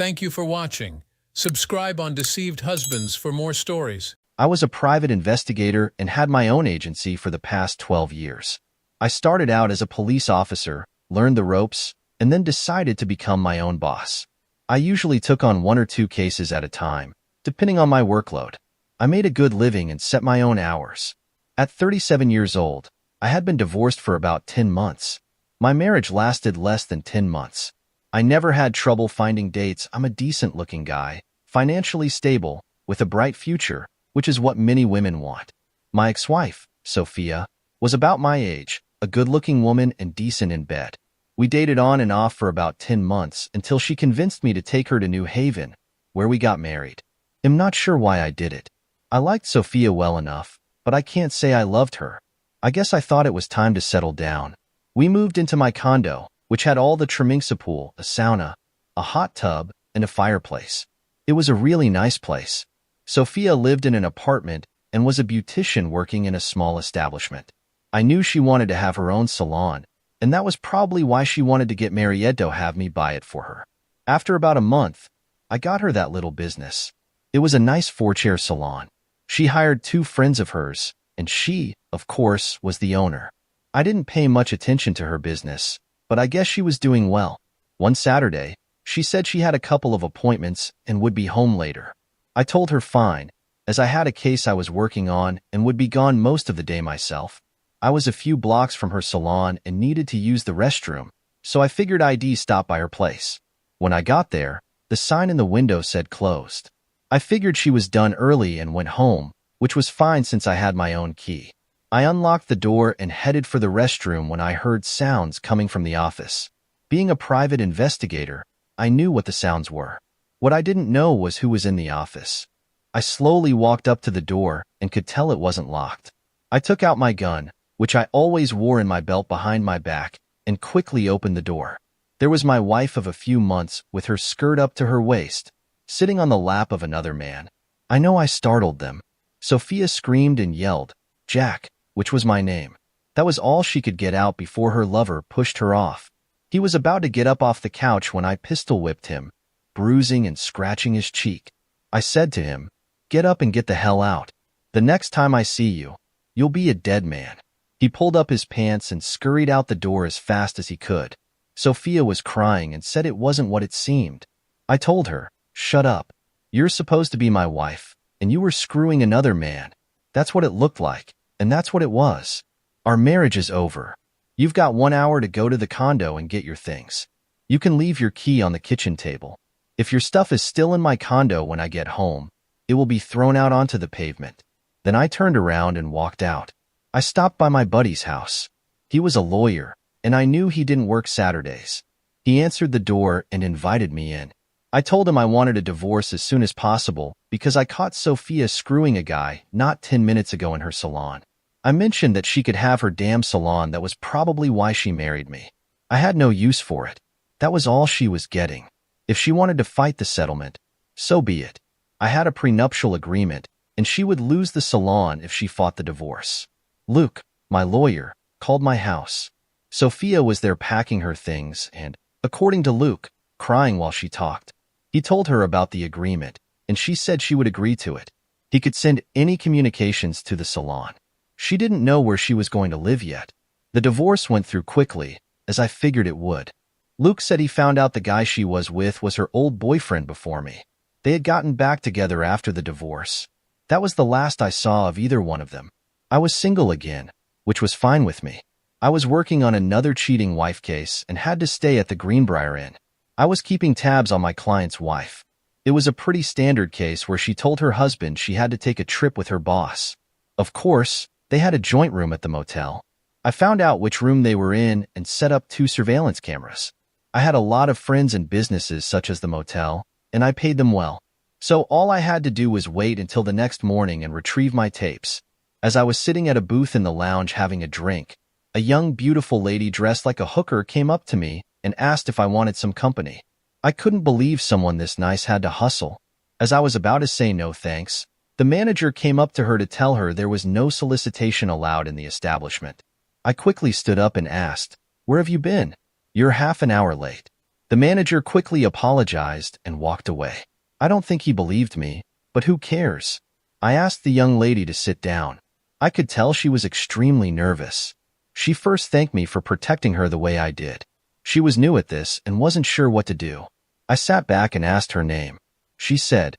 Thank you for watching. Subscribe on Deceived Husbands for more stories. I was a private investigator and had my own agency for the past 12 years. I started out as a police officer, learned the ropes, and then decided to become my own boss. I usually took on 1 or 2 cases at a time, depending on my workload. I made a good living and set my own hours. At 37 years old, I had been divorced for about 10 months. My marriage lasted less than 10 months. I never had trouble finding dates. I'm a decent-looking guy, financially stable, with a bright future, which is what many women want. My ex-wife, Sophia, was about my age, a good-looking woman and decent in bed. We dated on and off for about 10 months until she convinced me to take her to New Haven, where we got married. I'm not sure why I did it. I liked Sophia well enough, but I can't say I loved her. I guess I thought it was time to settle down. We moved into my condo, which had all the trimmings: a pool, a sauna, a hot tub, and a fireplace. It was a really nice place. Sophia lived in an apartment and was a beautician working in a small establishment. I knew she wanted to have her own salon, and that was probably why she wanted to get married to have me buy it for her. After about a month, I got her that little business. It was a nice 4-chair salon. She hired 2 friends of hers, and she, of course, was the owner. I didn't pay much attention to her business, but I guess she was doing well. One Saturday, she said she had a couple of appointments and would be home later. I told her fine, as I had a case I was working on and would be gone most of the day myself. I was a few blocks from her salon and needed to use the restroom, so I figured I'd stop by her place. When I got there, the sign in the window said closed. I figured she was done early and went home, which was fine since I had my own key. I unlocked the door and headed for the restroom when I heard sounds coming from the office. Being a private investigator, I knew what the sounds were. What I didn't know was who was in the office. I slowly walked up to the door and could tell it wasn't locked. I took out my gun, which I always wore in my belt behind my back, and quickly opened the door. There was my wife of a few months with her skirt up to her waist, sitting on the lap of another man. I know I startled them. Sophia screamed and yelled, "Jack," which was my name. That was all she could get out before her lover pushed her off. He was about to get up off the couch when I pistol-whipped him, bruising and scratching his cheek. I said to him, "Get up and get the hell out. The next time I see you, you'll be a dead man." He pulled up his pants and scurried out the door as fast as he could. Sophia was crying and said it wasn't what it seemed. I told her, "Shut up. You're supposed to be my wife, and you were screwing another man. That's what it looked like, and that's what it was. Our marriage is over. You've got 1 hour to go to the condo and get your things. You can leave your key on the kitchen table. If your stuff is still in my condo when I get home, it will be thrown out onto the pavement." Then I turned around and walked out. I stopped by my buddy's house. He was a lawyer, and I knew he didn't work Saturdays. He answered the door and invited me in. I told him I wanted a divorce as soon as possible because I caught Sophia screwing a guy not 10 minutes ago in her salon. I mentioned that she could have her damn salon. That was probably why she married me. I had no use for it. That was all she was getting. If she wanted to fight the settlement, so be it. I had a prenuptial agreement, and she would lose the salon if she fought the divorce. Luke, my lawyer, called my house. Sophia was there packing her things and, according to Luke, crying while she talked. He told her about the agreement, and she said she would agree to it. He could send any communications to the salon. She didn't know where she was going to live yet. The divorce went through quickly, as I figured it would. Luke said he found out the guy she was with was her old boyfriend before me. They had gotten back together after the divorce. That was the last I saw of either one of them. I was single again, which was fine with me. I was working on another cheating wife case and had to stay at the Greenbrier Inn. I was keeping tabs on my client's wife. It was a pretty standard case where she told her husband she had to take a trip with her boss. Of course, they had a joint room at the motel. I found out which room they were in and set up 2 surveillance cameras. I had a lot of friends in businesses such as the motel, and I paid them well. So all I had to do was wait until the next morning and retrieve my tapes. As I was sitting at a booth in the lounge having a drink, a young, beautiful lady dressed like a hooker came up to me and asked if I wanted some company. I couldn't believe someone this nice had to hustle. As I was about to say no thanks, the manager came up to her to tell her there was no solicitation allowed in the establishment. I quickly stood up and asked, "Where have you been? You're half an hour late." The manager quickly apologized and walked away. I don't think he believed me, but who cares? I asked the young lady to sit down. I could tell she was extremely nervous. She first thanked me for protecting her the way I did. She was new at this and wasn't sure what to do. I sat back and asked her name. She said,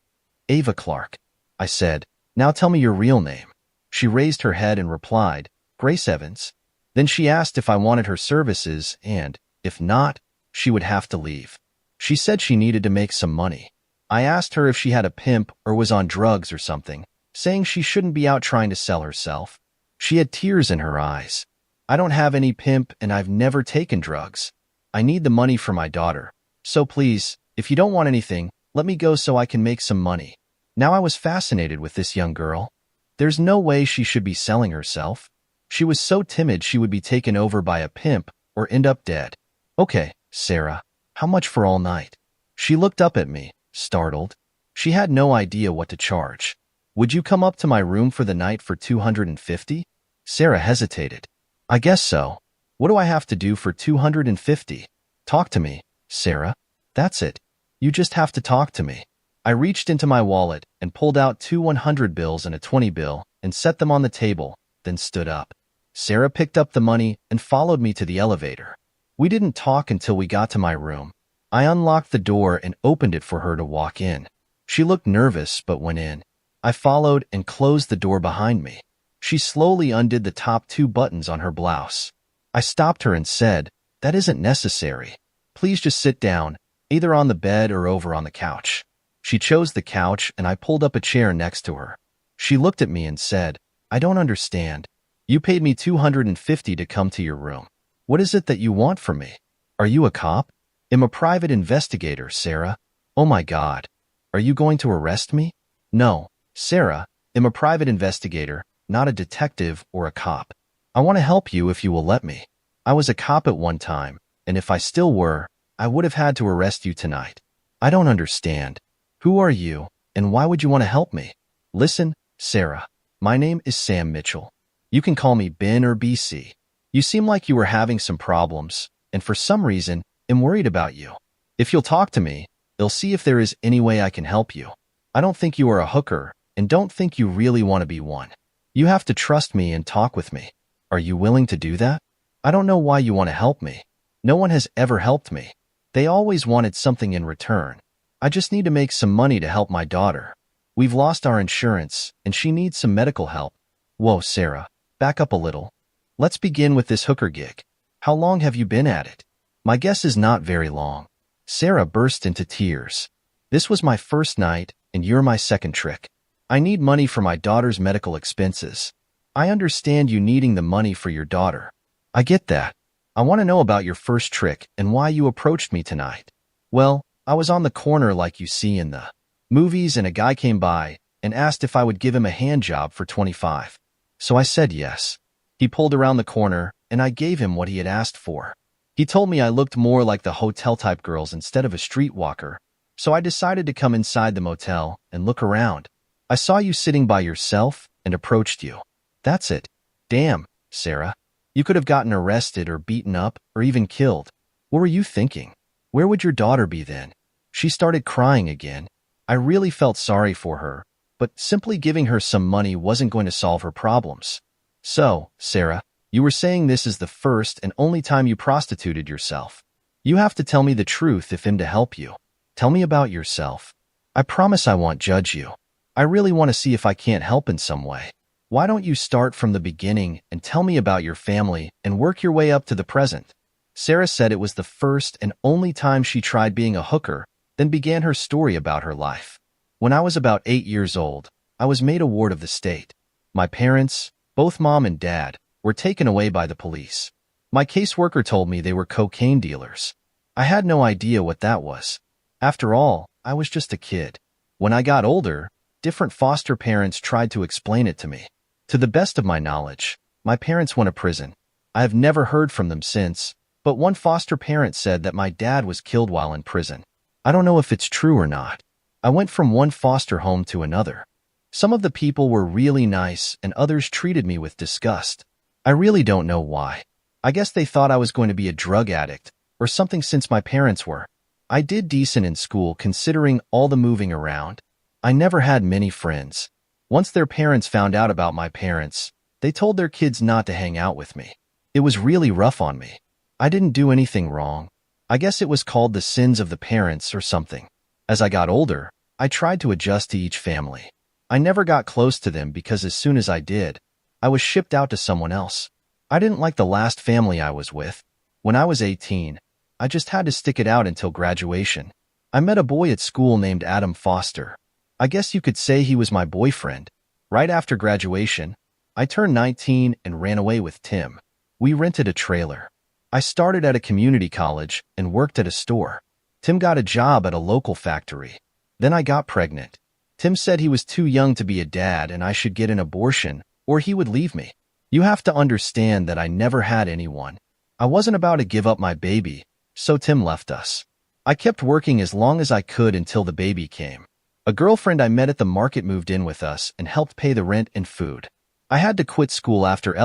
Ava Clark. I said, now tell me your real name. She raised her head and replied, Grace Evans. Then she asked if I wanted her services and, if not, she would have to leave. She said she needed to make some money. I asked her if she had a pimp or was on drugs or something, saying she shouldn't be out trying to sell herself. She had tears in her eyes. I don't have any pimp and I've never taken drugs. I need the money for my daughter. So please, if you don't want anything, let me go so I can make some money. Now I was fascinated with this young girl. There's no way she should be selling herself. She was so timid she would be taken over by a pimp or end up dead. Okay, Sarah, how much for all night? She looked up at me, startled. She had no idea what to charge. Would you come up to my room for the night for $250? Sarah hesitated. I guess so. What do I have to do for $250? Talk to me, Sarah. That's it. You just have to talk to me. I reached into my wallet and pulled out 2 100 bills and a 20 bill and set them on the table, then stood up. Sarah picked up the money and followed me to the elevator. We didn't talk until we got to my room. I unlocked the door and opened it for her to walk in. She looked nervous but went in. I followed and closed the door behind me. She slowly undid the top 2 buttons on her blouse. I stopped her and said, that isn't necessary. Please just sit down, either on the bed or over on the couch. She chose the couch and I pulled up a chair next to her. She looked at me and said, I don't understand. You paid me $250 to come to your room. What is it that you want from me? Are you a cop? I'm a private investigator, Sarah. Oh my God. Are you going to arrest me? No, Sarah, I'm a private investigator, not a detective or a cop. I want to help you if you will let me. I was a cop at one time, and if I still were, I would have had to arrest you tonight. I don't understand. Who are you, and why would you want to help me? Listen, Sarah, my name is Sam Mitchell. You can call me Ben or BC. You seem like you were having some problems, and for some reason, I'm worried about you. If you'll talk to me, I'll see if there is any way I can help you. I don't think you are a hooker, and don't think you really want to be one. You have to trust me and talk with me. Are you willing to do that? I don't know why you want to help me. No one has ever helped me. They always wanted something in return. I just need to make some money to help my daughter. We've lost our insurance, and she needs some medical help. Whoa, Sarah, back up a little. Let's begin with this hooker gig. How long have you been at it? My guess is not very long. Sarah burst into tears. This was my first night, and you're my second trick. I need money for my daughter's medical expenses. I understand you needing the money for your daughter. I get that. I want to know about your first trick and why you approached me tonight. Well, I was on the corner like you see in the movies and a guy came by and asked if I would give him a hand job for $25. So I said yes. He pulled around the corner and I gave him what he had asked for. He told me I looked more like the hotel-type girls instead of a streetwalker, so I decided to come inside the motel and look around. I saw you sitting by yourself and approached you. That's it. Damn, Sarah. You could have gotten arrested or beaten up or even killed. What were you thinking? Where would your daughter be then? She started crying again. I really felt sorry for her, but simply giving her some money wasn't going to solve her problems. So, Sarah, you were saying this is the first and only time you prostituted yourself. You have to tell me the truth if I'm to help you. Tell me about yourself. I promise I won't judge you. I really want to see if I can't help in some way. Why don't you start from the beginning and tell me about your family and work your way up to the present? Sarah said it was the first and only time she tried being a hooker, then began her story about her life. When I was about 8 years old, I was made a ward of the state. My parents, both mom and dad, were taken away by the police. My caseworker told me they were cocaine dealers. I had no idea what that was. After all, I was just a kid. When I got older, different foster parents tried to explain it to me. To the best of my knowledge, my parents went to prison. I have never heard from them since, but one foster parent said that my dad was killed while in prison. I don't know if it's true or not. I went from one foster home to another. Some of the people were really nice and others treated me with disgust. I really don't know why. I guess they thought I was going to be a drug addict or something since my parents were. I did decent in school considering all the moving around. I never had many friends. Once their parents found out about my parents, they told their kids not to hang out with me. It was really rough on me. I didn't do anything wrong. I guess it was called the sins of the parents or something. As I got older, I tried to adjust to each family. I never got close to them because as soon as I did, I was shipped out to someone else. I didn't like the last family I was with. When I was 18, I just had to stick it out until graduation. I met a boy at school named Adam Foster. I guess you could say he was my boyfriend. Right after graduation, I turned 19 and ran away with Tim. We rented a trailer. I started at a community college and worked at a store. Tim got a job at a local factory. Then I got pregnant. Tim said he was too young to be a dad and I should get an abortion or he would leave me. You have to understand that I never had anyone. I wasn't about to give up my baby, so Tim left us. I kept working as long as I could until the baby came. A girlfriend I met at the market moved in with us and helped pay the rent and food. I had to quit school after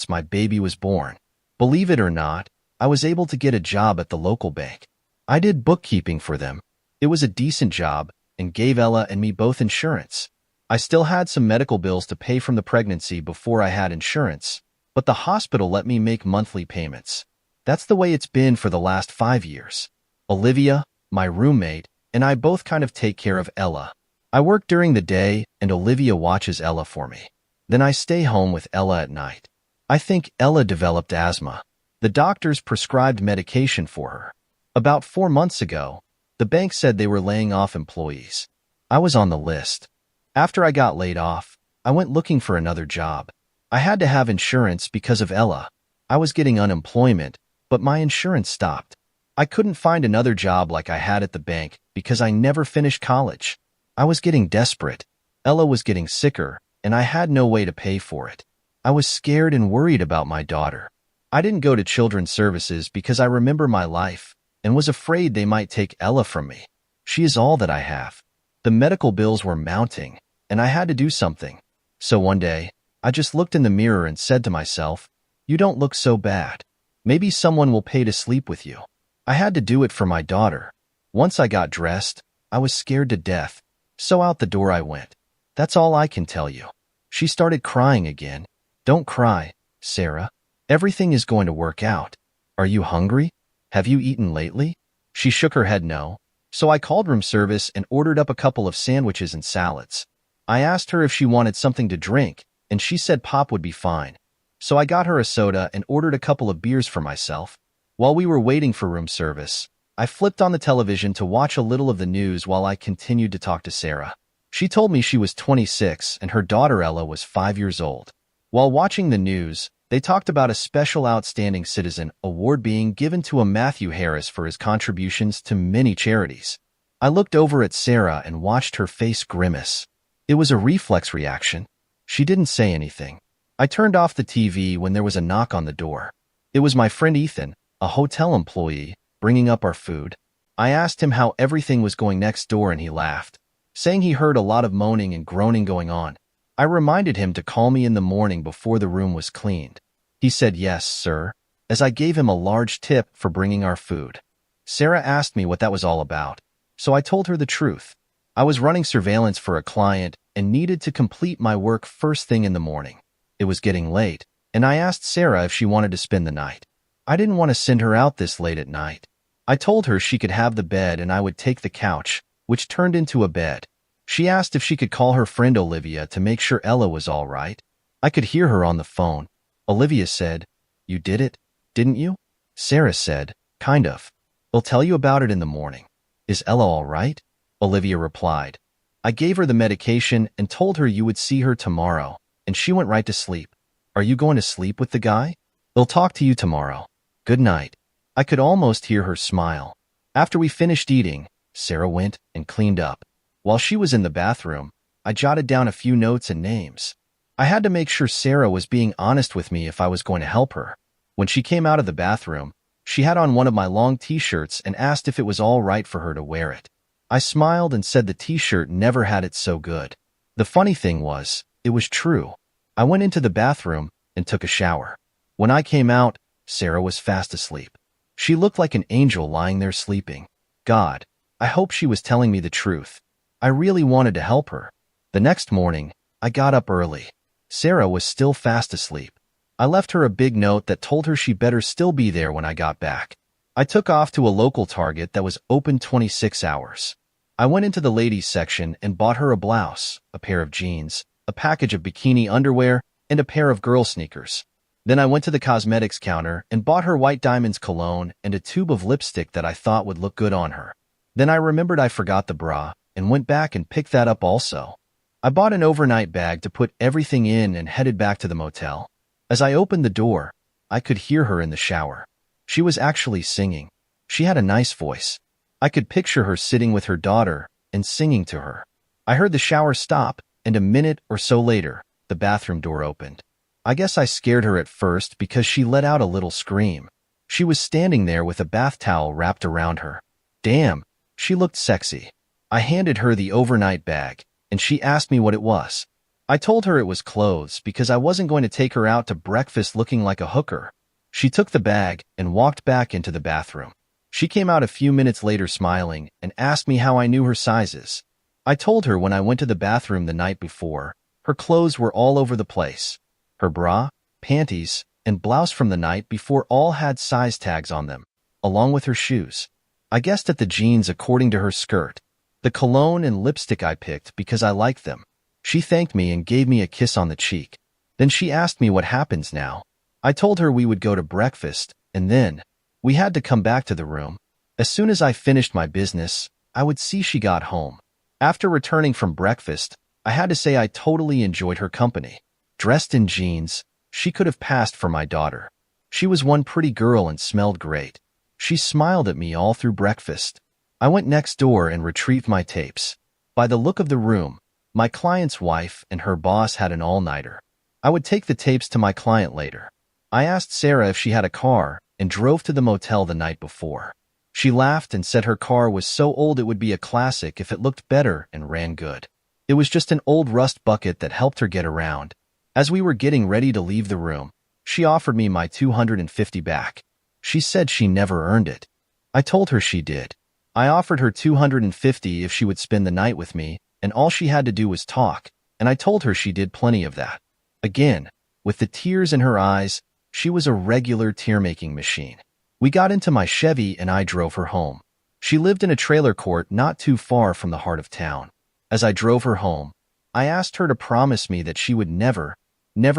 my baby was born. Believe it or not, I was able to get a job at the local bank. I did bookkeeping for them. It was a decent job and gave Ella and me both insurance. I still had some medical bills to pay from the pregnancy before I had insurance, but the hospital let me make monthly payments. That's the way it's been for the last 5 years. Olivia, my roommate, and I both kind of take care of Ella. I work during the day and Olivia watches Ella for me. Then I stay home with Ella at night. I think Ella developed asthma. The doctors prescribed medication for her. About 4 months ago, the bank said they were laying off employees. I was on the list. After I got laid off, I went looking for another job. I had to have insurance because of Ella. I was getting unemployment, but my insurance stopped. I couldn't find another job like I had at the bank because I never finished college. I was getting desperate. Ella was getting sicker, and I had no way to pay for it. I was scared and worried about my daughter. I didn't go to children's services because I remember my life and was afraid they might take Ella from me. She is all that I have. The medical bills were mounting, and I had to do something. So one day, I just looked in the mirror and said to myself, "You don't look so bad. Maybe someone will pay to sleep with you." I had to do it for my daughter. Once I got dressed, I was scared to death, so out the door I went. That's all I can tell you. She started crying again. "Don't cry, Sarah. Everything is going to work out. Are you hungry? Have you eaten lately?" She shook her head no. So I called room service and ordered up a couple of sandwiches and salads. I asked her if she wanted something to drink, and she said pop would be fine. So I got her a soda and ordered a couple of beers for myself. While we were waiting for room service, I flipped on the television to watch a little of the news while I continued to talk to Sarah. She told me she was 26 and her daughter Ella was 5 years old. While watching the news, they talked about a special outstanding citizen award being given to a Matthew Harris for his contributions to many charities. I looked over at Sarah and watched her face grimace. It was a reflex reaction. She didn't say anything. I turned off the TV when there was a knock on the door. It was my friend Ethan, a hotel employee, bringing up our food. I asked him how everything was going next door and he laughed, saying he heard a lot of moaning and groaning going on. I reminded him to call me in the morning before the room was cleaned. He said yes, sir, as I gave him a large tip for bringing our food. Sarah asked me what that was all about, so I told her the truth. I was running surveillance for a client and needed to complete my work first thing in the morning. It was getting late, and I asked Sarah if she wanted to spend the night. I didn't want to send her out this late at night. I told her she could have the bed and I would take the couch, which turned into a bed. She asked if she could call her friend Olivia to make sure Ella was all right. I could hear her on the phone. Olivia said, "You did it, didn't you?" Sarah said, "Kind of. We'll tell you about it in the morning." "Is Ella all right?" Olivia replied. I gave her the medication and told her you would see her tomorrow, and she went right to sleep. "Are you going to sleep with the guy?" "They'll talk to you tomorrow. Good night." I could almost hear her smile. After we finished eating, Sarah went and cleaned up. While she was in the bathroom, I jotted down a few notes and names. I had to make sure Sarah was being honest with me if I was going to help her. When she came out of the bathroom, she had on one of my long t-shirts and asked if it was all right for her to wear it. I smiled and said the t-shirt never had it so good. The funny thing was, it was true. I went into the bathroom and took a shower. When I came out, Sarah was fast asleep. She looked like an angel lying there sleeping. God, I hope she was telling me the truth. I really wanted to help her. The next morning, I got up early. Sarah was still fast asleep. I left her a big note that told her she better still be there when I got back. I took off to a local Target that was open 26 hours. I went into the ladies section and bought her a blouse, a pair of jeans, a package of bikini underwear, and a pair of girl sneakers. Then I went to the cosmetics counter and bought her White Diamonds cologne and a tube of lipstick that I thought would look good on her. Then I remembered I forgot the bra and went back and picked that up also. I bought an overnight bag to put everything in and headed back to the motel. As I opened the door, I could hear her in the shower. She was actually singing. She had a nice voice. I could picture her sitting with her daughter and singing to her. I heard the shower stop, and a minute or so later, the bathroom door opened. I guess I scared her at first because she let out a little scream. She was standing there with a bath towel wrapped around her. Damn, she looked sexy. I handed her the overnight bag, and she asked me what it was. I told her it was clothes because I wasn't going to take her out to breakfast looking like a hooker. She took the bag and walked back into the bathroom. She came out a few minutes later smiling and asked me how I knew her sizes. I told her when I went to the bathroom the night before, her clothes were all over the place. Her bra, panties, and blouse from the night before all had size tags on them, along with her shoes. I guessed at the jeans according to her skirt. The cologne and lipstick I picked because I liked them. She thanked me and gave me a kiss on the cheek. Then she asked me what happens now. I told her we would go to breakfast, and then we had to come back to the room. As soon as I finished my business, I would see she got home. After returning from breakfast, I had to say I totally enjoyed her company. Dressed in jeans, she could have passed for my daughter. She was one pretty girl and smelled great. She smiled at me all through breakfast. I went next door and retrieved my tapes. By the look of the room, my client's wife and her boss had an all-nighter. I would take the tapes to my client later. I asked Sarah if she had a car and drove to the motel the night before. She laughed and said her car was so old it would be a classic if it looked better and ran good. It was just an old rust bucket that helped her get around. As we were getting ready to leave the room, she offered me my $250 back. She said she never earned it. I told her she did. I offered her $250 if she would spend the night with me, and all she had to do was talk, and I told her she did plenty of that. Again, with the tears in her eyes, she was a regular tear-making machine. We got into my Chevy and I drove her home. She lived in a trailer court not too far from the heart of town. As I drove her home, I asked her to promise me that she would never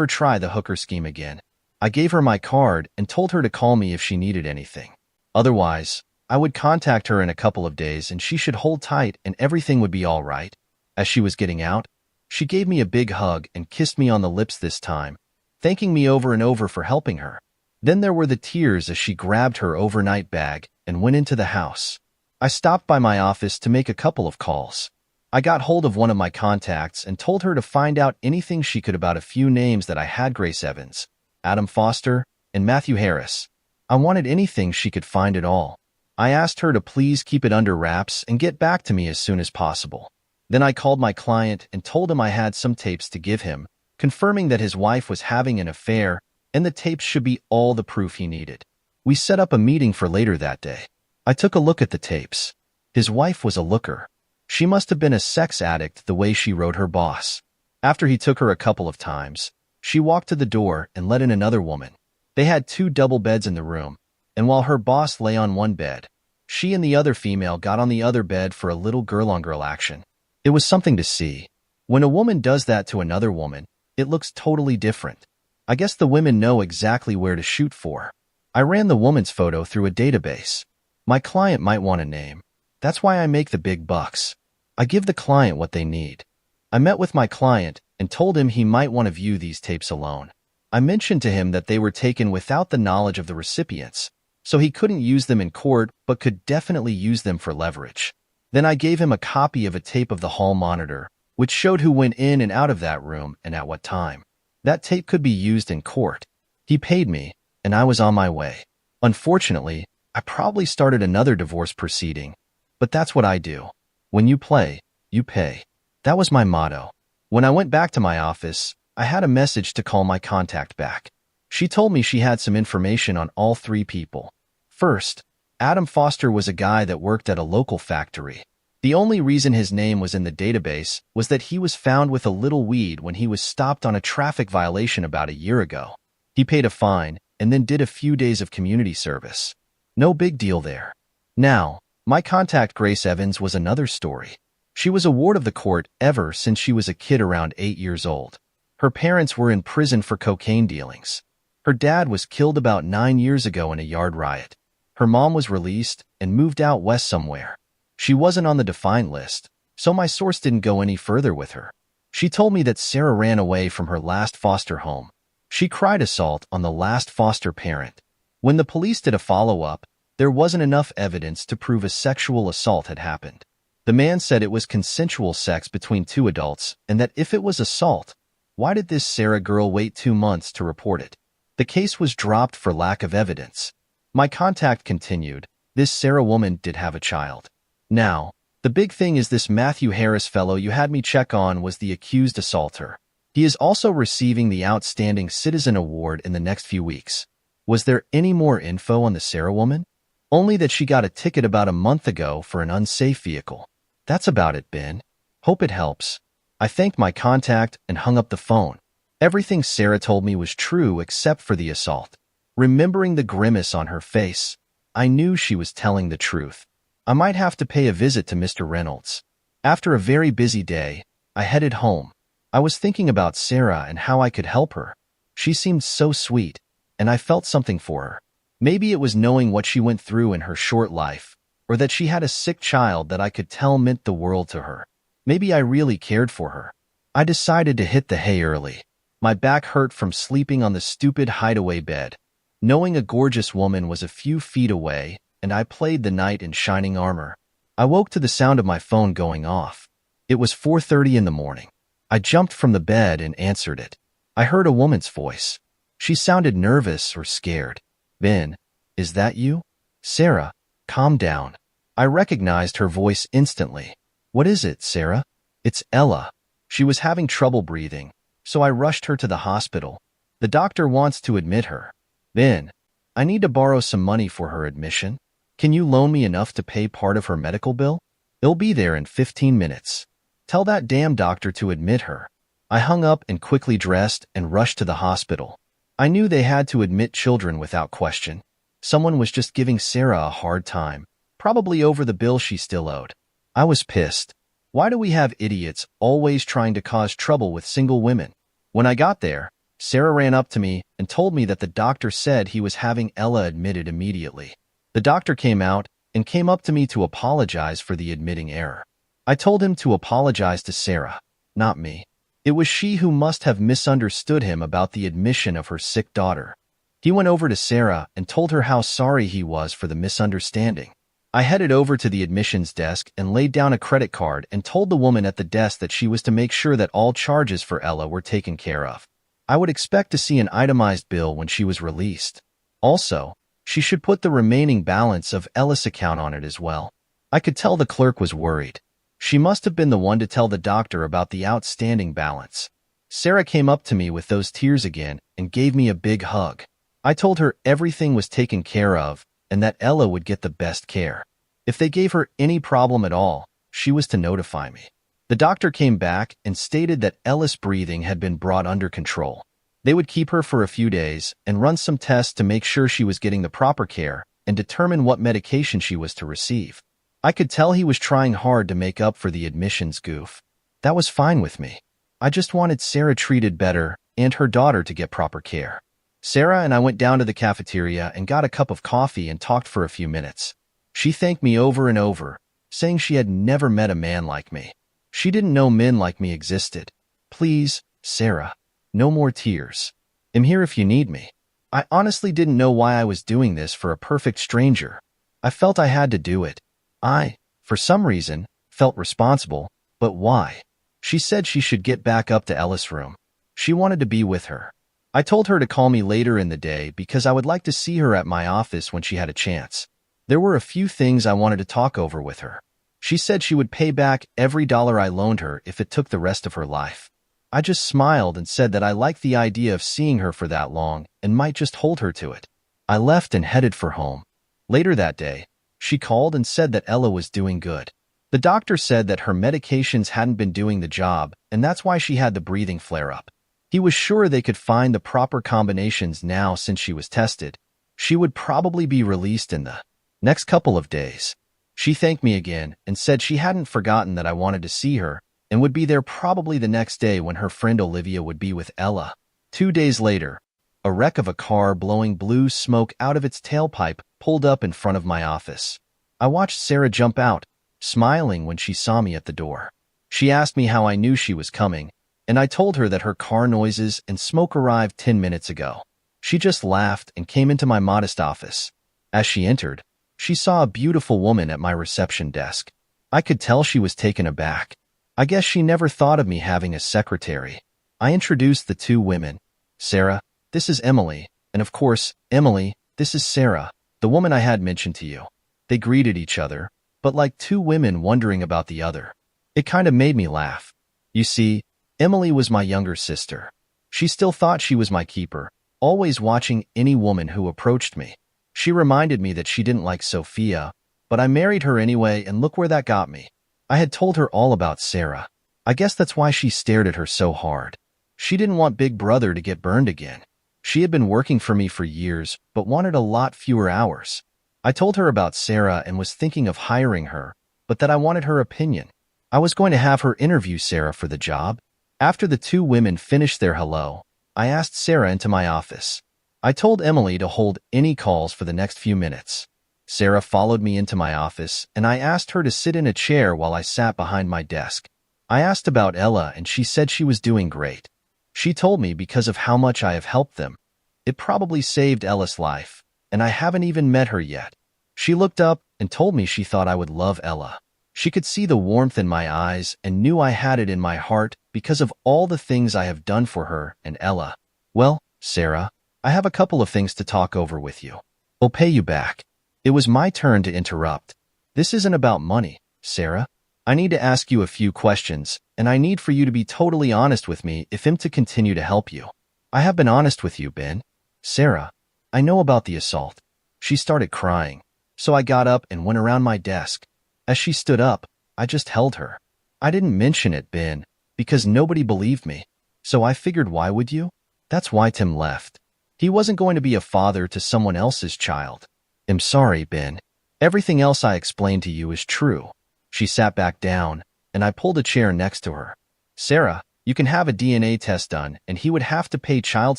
try the hooker scheme again. I gave her my card and told her to call me if she needed anything. Otherwise, I would contact her in a couple of days and she should hold tight and everything would be all right. As she was getting out, she gave me a big hug and kissed me on the lips this time, thanking me over and over for helping her. Then there were the tears as she grabbed her overnight bag and went into the house. I stopped by my office to make a couple of calls. I got hold of one of my contacts and told her to find out anything she could about a few names that I had: Grace Evans, Adam Foster, and Matthew Harris. I wanted anything she could find at all. I asked her to please keep it under wraps and get back to me as soon as possible. Then I called my client and told him I had some tapes to give him, confirming that his wife was having an affair and the tapes should be all the proof he needed. We set up a meeting for later that day. I took a look at the tapes. His wife was a looker. She must have been a sex addict the way she wrote her boss. After he took her a couple of times, she walked to the door and let in another woman. They had 2 double beds in the room, and while her boss lay on one bed, she and the other female got on the other bed for a little girl-on-girl action. It was something to see. When a woman does that to another woman, it looks totally different. I guess the women know exactly where to shoot for. I ran the woman's photo through a database. My client might want a name. That's why I make the big bucks. I give the client what they need. I met with my client and told him he might want to view these tapes alone. I mentioned to him that they were taken without the knowledge of the recipients, so he couldn't use them in court but could definitely use them for leverage. Then I gave him a copy of a tape of the hall monitor, which showed who went in and out of that room and at what time. That tape could be used in court. He paid me, and I was on my way. Unfortunately, I probably started another divorce proceeding, but that's what I do. When you play, you pay. That was my motto. When I went back to my office, I had a message to call my contact back. She told me she had some information on all 3 people. First, Adam Foster was a guy that worked at a local factory. The only reason his name was in the database was that he was found with a little weed when he was stopped on a traffic violation about a year ago. He paid a fine and then did a few days of community service. No big deal there. Now, my contact Grace Evans was another story. She was a ward of the court ever since she was a kid around 8 years old. Her parents were in prison for cocaine dealings. Her dad was killed about 9 years ago in a yard riot. Her mom was released and moved out west somewhere. She wasn't on the defined list, so my source didn't go any further with her. She told me that Sarah ran away from her last foster home. She cried assault on the last foster parent. When the police did a follow-up, there wasn't enough evidence to prove a sexual assault had happened. The man said it was consensual sex between two adults and that if it was assault, why did this Sarah girl wait 2 months to report it? The case was dropped for lack of evidence. My contact continued. This Sarah woman did have a child. Now, the big thing is this Matthew Harris fellow you had me check on was the accused assaulter. He is also receiving the Outstanding Citizen Award in the next few weeks. Was there any more info on the Sarah woman? Only that she got a ticket about a month ago for an unsafe vehicle. That's about it, Ben. Hope it helps. I thanked my contact and hung up the phone. Everything Sarah told me was true except for the assault. Remembering the grimace on her face, I knew she was telling the truth. I might have to pay a visit to Mr. Reynolds. After a very busy day, I headed home. I was thinking about Sarah and how I could help her. She seemed so sweet, and I felt something for her. Maybe it was knowing what she went through in her short life, or that she had a sick child that I could tell meant the world to her. Maybe I really cared for her. I decided to hit the hay early. My back hurt from sleeping on the stupid hideaway bed. Knowing a gorgeous woman was a few feet away, and I played the knight in shining armor. I woke to the sound of my phone going off. It was 4:30 in the morning. I jumped from the bed and answered it. I heard a woman's voice. She sounded nervous or scared. Ben, is that you? Sarah, calm down. I recognized her voice instantly. What is it, Sarah? It's Ella. She was having trouble breathing, so I rushed her to the hospital. The doctor wants to admit her. Ben, I need to borrow some money for her admission. Can you loan me enough to pay part of her medical bill? It'll be there in 15 minutes. Tell that damn doctor to admit her. I hung up and quickly dressed and rushed to the hospital. I knew they had to admit children without question. Someone was just giving Sarah a hard time, probably over the bill she still owed. I was pissed. Why do we have idiots always trying to cause trouble with single women? When I got there, Sarah ran up to me and told me that the doctor said he was having Ella admitted immediately. The doctor came out and came up to me to apologize for the admitting error. I told him to apologize to Sarah, not me. It was she who must have misunderstood him about the admission of her sick daughter. He went over to Sarah and told her how sorry he was for the misunderstanding. I headed over to the admissions desk and laid down a credit card and told the woman at the desk that she was to make sure that all charges for Ella were taken care of. I would expect to see an itemized bill when she was released. Also, she should put the remaining balance of Ella's account on it as well. I could tell the clerk was worried. She must have been the one to tell the doctor about the outstanding balance. Sarah came up to me with those tears again and gave me a big hug. I told her everything was taken care of and that Ella would get the best care. If they gave her any problem at all, she was to notify me. The doctor came back and stated that Ella's breathing had been brought under control. They would keep her for a few days and run some tests to make sure she was getting the proper care and determine what medication she was to receive. I could tell he was trying hard to make up for the admissions goof. That was fine with me. I just wanted Sarah treated better and her daughter to get proper care. Sarah and I went down to the cafeteria and got a cup of coffee and talked for a few minutes. She thanked me over and over, saying she had never met a man like me. She didn't know men like me existed. Please, Sarah, no more tears. I'm here if you need me. I honestly didn't know why I was doing this for a perfect stranger. I felt I had to do it. I, for some reason, felt responsible, but why? She said she should get back up to Ella's room. She wanted to be with her. I told her to call me later in the day because I would like to see her at my office when she had a chance. There were a few things I wanted to talk over with her. She said she would pay back every dollar I loaned her if it took the rest of her life. I just smiled and said that I liked the idea of seeing her for that long and might just hold her to it. I left and headed for home. Later that day, She called and said that Ella was doing good. The doctor said that her medications hadn't been doing the job, and that's why she had the breathing flare-up. He was sure they could find the proper combinations now since she was tested. She would probably be released in the next couple of days. She thanked me again and said she hadn't forgotten that I wanted to see her and would be there probably the next day when her friend Olivia would be with Ella. 2 days later, a wreck of a car blowing blue smoke out of its tailpipe pulled up in front of my office. I watched Sarah jump out, smiling when she saw me at the door. She asked me how I knew she was coming, and I told her that her car noises and smoke arrived 10 minutes ago. She just laughed and came into my modest office. As she entered, she saw a beautiful woman at my reception desk. I could tell she was taken aback. I guess she never thought of me having a secretary. I introduced the two women. Sarah, this is Emily, and of course, Emily, this is Sarah, the woman I had mentioned to you. They greeted each other, but like two women wondering about the other. It kind of made me laugh. You see, Emily was my younger sister. She still thought she was my keeper, always watching any woman who approached me. She reminded me that she didn't like Sophia, but I married her anyway, and look where that got me. I had told her all about Sarah. I guess that's why she stared at her so hard. She didn't want Big Brother to get burned again. She had been working for me for years, but wanted a lot fewer hours. I told her about Sarah and was thinking of hiring her, but that I wanted her opinion. I was going to have her interview Sarah for the job. After the two women finished their hello, I asked Sarah into my office. I told Emily to hold any calls for the next few minutes. Sarah followed me into my office, and I asked her to sit in a chair while I sat behind my desk. I asked about Ella, and she said she was doing great. She told me because of how much I have helped them. It probably saved Ella's life, and I haven't even met her yet. She looked up and told me she thought I would love Ella. She could see the warmth in my eyes and knew I had it in my heart because of all the things I have done for her and Ella. Well, Sarah, I have a couple of things to talk over with you. I'll pay you back. It was my turn to interrupt. This isn't about money, Sarah. I need to ask you a few questions, and I need for you to be totally honest with me if I'm to continue to help you. I have been honest with you, Ben. Sarah, I know about the assault. She started crying, so I got up and went around my desk. As she stood up, I just held her. I didn't mention it, Ben, because nobody believed me. So I figured, why would you? That's why Tim left. He wasn't going to be a father to someone else's child. I'm sorry, Ben. Everything else I explained to you is true. She sat back down, and I pulled a chair next to her. Sarah, you can have a DNA test done, and he would have to pay child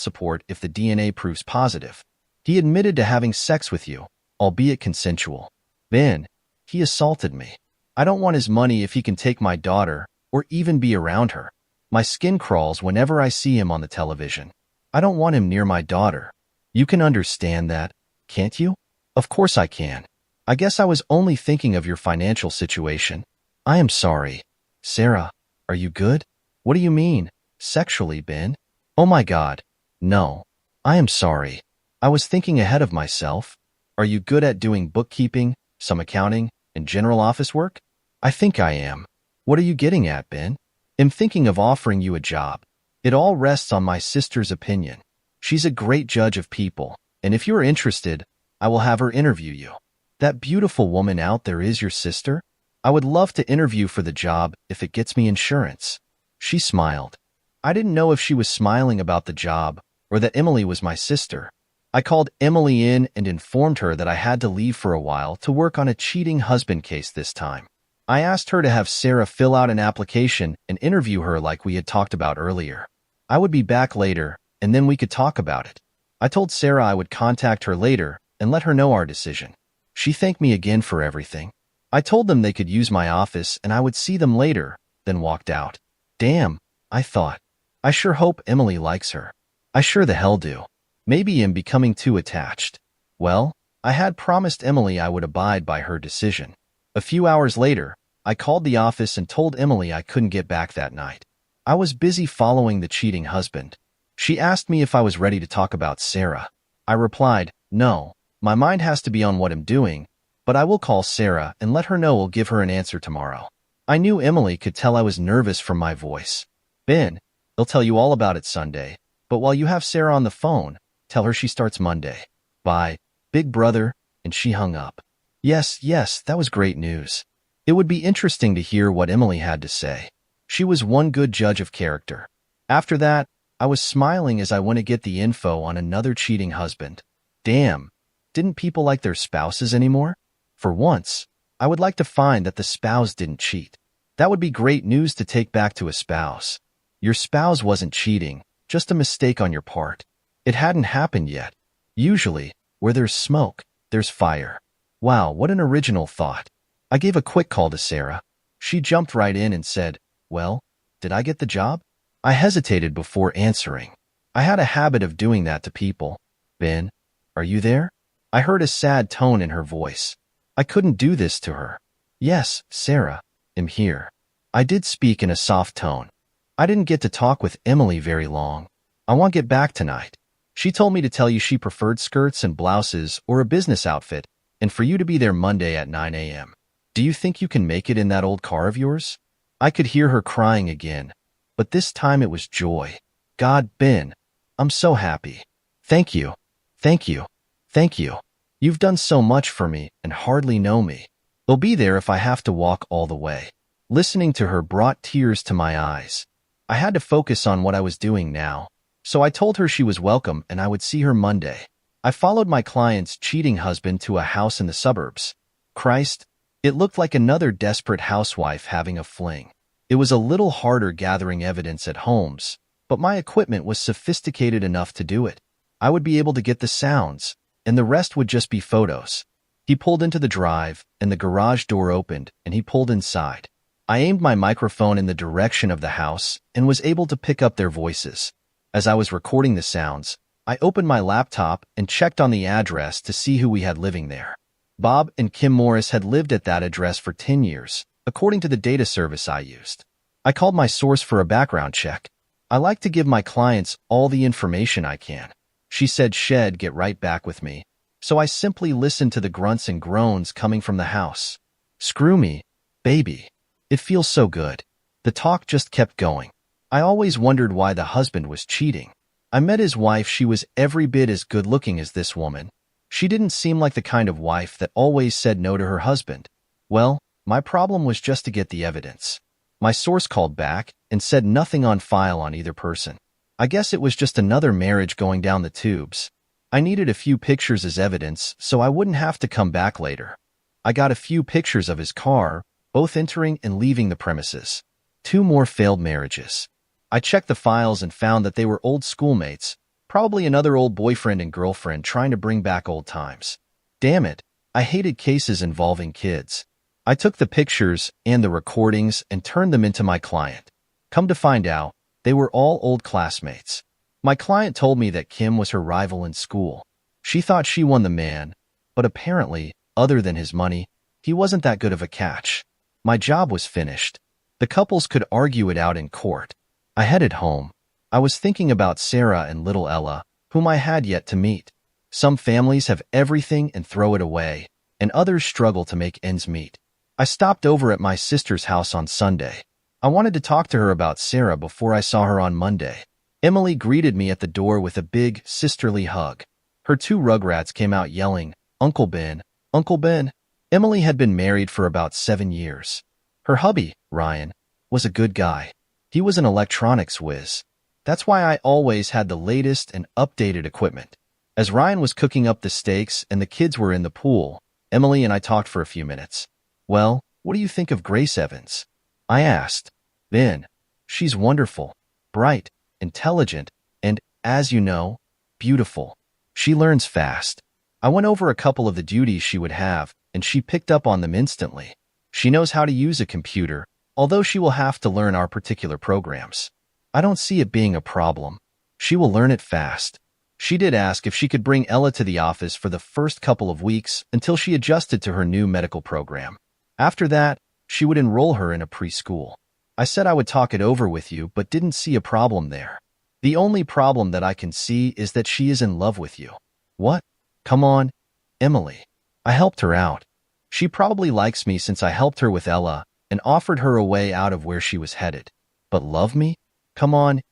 support if the DNA proves positive. He admitted to having sex with you, albeit consensual. Ben, he assaulted me. I don't want his money if he can take my daughter or even be around her. My skin crawls whenever I see him on the television. I don't want him near my daughter. You can understand that, can't you? Of course I can. I guess I was only thinking of your financial situation. I am sorry. Sarah, are you good? What do you mean? Sexually, Ben? Oh my God. No. I am sorry. I was thinking ahead of myself. Are you good at doing bookkeeping, some accounting, and general office work? I think I am. What are you getting at, Ben? I'm thinking of offering you a job. It all rests on my sister's opinion. She's a great judge of people, and if you're interested, I will have her interview you. That beautiful woman out there is your sister? I would love to interview for the job if it gets me insurance. She smiled. I didn't know if she was smiling about the job or that Emily was my sister. I called Emily in and informed her that I had to leave for a while to work on a cheating husband case this time. I asked her to have Sarah fill out an application and interview her like we had talked about earlier. I would be back later, and then we could talk about it. I told Sarah I would contact her later and let her know our decision. She thanked me again for everything. I told them they could use my office and I would see them later, then walked out. Damn, I thought. I sure hope Emily likes her. I sure the hell do. Maybe I'm becoming too attached. Well, I had promised Emily I would abide by her decision. A few hours later, I called the office and told Emily I couldn't get back that night. I was busy following the cheating husband. She asked me if I was ready to talk about Sarah. I replied, no, my mind has to be on what I'm doing, but I will call Sarah and let her know I'll give her an answer tomorrow. I knew Emily could tell I was nervous from my voice. Ben, they'll tell you all about it Sunday, but while you have Sarah on the phone, tell her she starts Monday. Bye, Big Brother, and she hung up. Yes, that was great news. It would be interesting to hear what Emily had to say. She was one good judge of character. After that, I was smiling as I went to get the info on another cheating husband. Damn, didn't people like their spouses anymore? For once, I would like to find that the spouse didn't cheat. That would be great news to take back to a spouse. Your spouse wasn't cheating, just a mistake on your part. It hadn't happened yet. Usually, where there's smoke, there's fire. Wow, what an original thought. I gave a quick call to Sarah. She jumped right in and said, "Well, did I get the job?" I hesitated before answering. I had a habit of doing that to people. "Ben, are you there?" I heard a sad tone in her voice. I couldn't do this to her. "Yes, Sarah, I'm here." I did speak in a soft tone. "I didn't get to talk with Emily very long. I want to get back tonight. She told me to tell you she preferred skirts and blouses or a business outfit, and for you to be there Monday at 9 a.m. Do you think you can make it in that old car of yours?" I could hear her crying again, but this time it was joy. "God, Ben, I'm so happy. Thank you. Thank you. Thank you. You've done so much for me and hardly know me. I'll be there if I have to walk all the way." Listening to her brought tears to my eyes. I had to focus on what I was doing now, so I told her she was welcome and I would see her Monday. I followed my client's cheating husband to a house in the suburbs. Christ, it looked like another desperate housewife having a fling. It was a little harder gathering evidence at homes, but my equipment was sophisticated enough to do it. I would be able to get the sounds, and the rest would just be photos. He pulled into the drive, and the garage door opened, and he pulled inside. I aimed my microphone in the direction of the house and was able to pick up their voices. As I was recording the sounds, I opened my laptop and checked on the address to see who we had living there. Bob and Kim Morris had lived at that address for 10 years, according to the data service I used. I called my source for a background check. I like to give my clients all the information I can. She said she'd get right back with me, so I simply listened to the grunts and groans coming from the house. "Screw me, baby. It feels so good." The talk just kept going. I always wondered why the husband was cheating. I met his wife. She was every bit as good-looking as this woman. She didn't seem like the kind of wife that always said no to her husband. Well, my problem was just to get the evidence. My source called back and said nothing on file on either person. I guess it was just another marriage going down the tubes. I needed a few pictures as evidence so I wouldn't have to come back later. I got a few pictures of his car, both entering and leaving the premises. 2 more failed marriages. I checked the files and found that they were old schoolmates, probably another old boyfriend and girlfriend trying to bring back old times. Damn it, I hated cases involving kids. I took the pictures and the recordings and turned them into my client. Come to find out, they were all old classmates. My client told me that Kim was her rival in school. She thought she won the man, but apparently, other than his money, he wasn't that good of a catch. My job was finished. The couples could argue it out in court. I headed home. I was thinking about Sarah and little Ella, whom I had yet to meet. Some families have everything and throw it away, and others struggle to make ends meet. I stopped over at my sister's house on Sunday. I wanted to talk to her about Sarah before I saw her on Monday. Emily greeted me at the door with a big, sisterly hug. Her 2 rugrats came out yelling, "Uncle Ben, Uncle Ben." Emily had been married for about 7 years. Her hubby, Ryan, was a good guy. He was an electronics whiz. That's why I always had the latest and updated equipment. As Ryan was cooking up the steaks and the kids were in the pool, Emily and I talked for a few minutes. "Well, what do you think of Grace Evans?" I asked. "Ben, she's wonderful, bright, intelligent, and, as you know, beautiful. She learns fast." I went over a couple of the duties she would have, and she picked up on them instantly. She knows how to use a computer, although she will have to learn our particular programs. I don't see it being a problem. She will learn it fast. She did ask if she could bring Ella to the office for the first couple of weeks until she adjusted to her new medical program. After that, she would enroll her in a preschool. I said I would talk it over with you, but didn't see a problem there. The only problem that I can see is that she is in love with you. What? Come on, Emily. I helped her out. She probably likes me since I helped her with Ella and offered her a way out of where she was headed. But love me? Come on,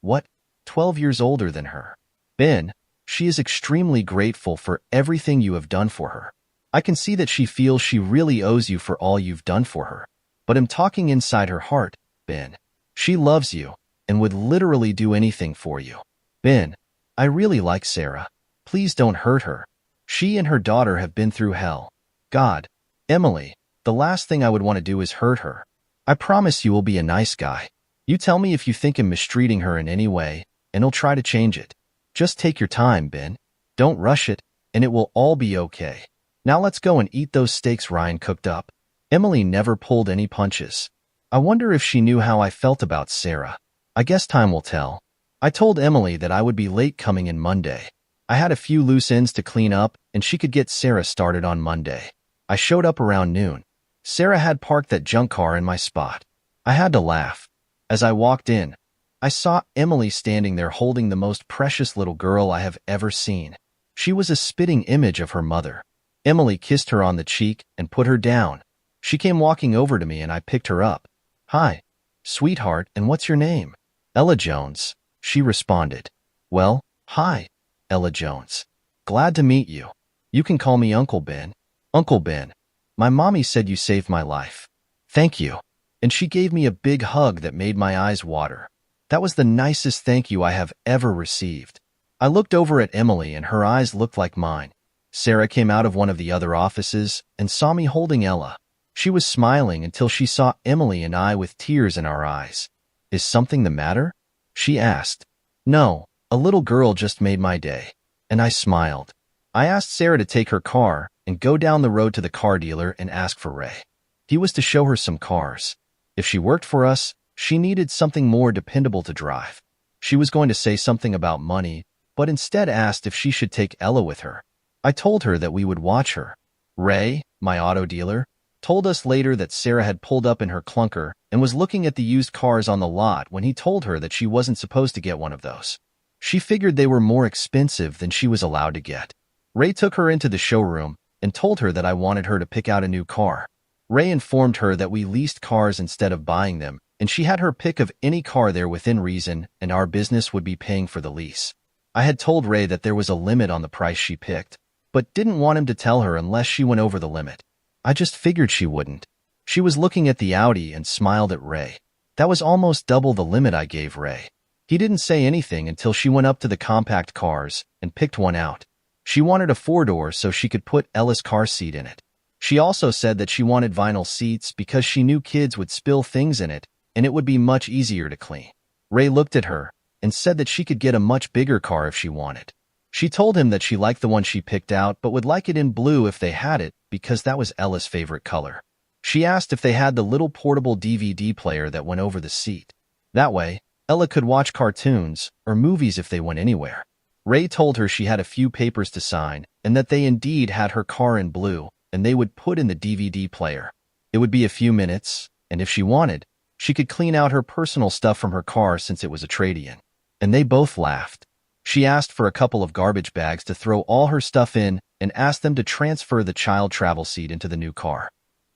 What? 12 years older than her. Ben, she is extremely grateful for everything you have done for her. I can see that she feels she really owes you for all you've done for her. But I'm talking inside her heart, Ben. She loves you and would literally do anything for you. Ben, I really like Sarah. Please don't hurt her. She and her daughter have been through hell. God, Emily, the last thing I would want to do is hurt her. I promise you will be a nice guy. You tell me if you think I'm mistreating her in any way, and I'll try to change it. Just take your time, Ben. Don't rush it, and it will all be okay. Now let's go and eat those steaks Ryan cooked up. Emily never pulled any punches. I wonder if she knew how I felt about Sarah. I guess time will tell. I told Emily that I would be late coming in Monday. I had a few loose ends to clean up, and she could get Sarah started on Monday. I showed up around noon. Sarah had parked that junk car in my spot. I had to laugh. As I walked in, I saw Emily standing there holding the most precious little girl I have ever seen. She was a spitting image of her mother. Emily kissed her on the cheek and put her down. She came walking over to me and I picked her up. Hi, sweetheart, and what's your name? Ella Jones, she responded. Well, hi, Ella Jones. Glad to meet you. You can call me Uncle Ben. Uncle Ben, my mommy said you saved my life. Thank you. And she gave me a big hug that made my eyes water. That was the nicest thank you I have ever received. I looked over at Emily and her eyes looked like mine. Sarah came out of one of the other offices and saw me holding Ella. She was smiling until she saw Emily and I with tears in our eyes. Is something the matter? She asked. No, a little girl just made my day. And I smiled. I asked Sarah to take her car and go down the road to the car dealer and ask for Ray. He was to show her some cars. If she worked for us, she needed something more dependable to drive. She was going to say something about money, but instead asked if she should take Ella with her. I told her that we would watch her. Ray, my auto dealer, told us later that Sarah had pulled up in her clunker and was looking at the used cars on the lot when he told her that she wasn't supposed to get one of those. She figured they were more expensive than she was allowed to get. Ray took her into the showroom and told her that I wanted her to pick out a new car. Ray informed her that we leased cars instead of buying them, and she had her pick of any car there within reason, and our business would be paying for the lease. I had told Ray that there was a limit on the price she picked, but didn't want him to tell her unless she went over the limit. I just figured she wouldn't. She was looking at the Audi and smiled at Ray. That was almost double the limit I gave Ray. He didn't say anything until she went up to the compact cars and picked one out. She wanted a four-door so she could put Ella's car seat in it. She also said that she wanted vinyl seats because she knew kids would spill things in it and it would be much easier to clean. Ray looked at her and said that she could get a much bigger car if she wanted. She told him that she liked the one she picked out but would like it in blue if they had it because that was Ella's favorite color. She asked if they had the little portable DVD player that went over the seat. That way, Ella could watch cartoons or movies if they went anywhere. Ray told her she had a few papers to sign and that they indeed had her car in blue and they would put in the DVD player. It would be a few minutes, and if she wanted, she could clean out her personal stuff from her car since it was a trade-in. And they both laughed. She asked for a couple of garbage bags to throw all her stuff in and asked them to transfer the child travel seat into the new car.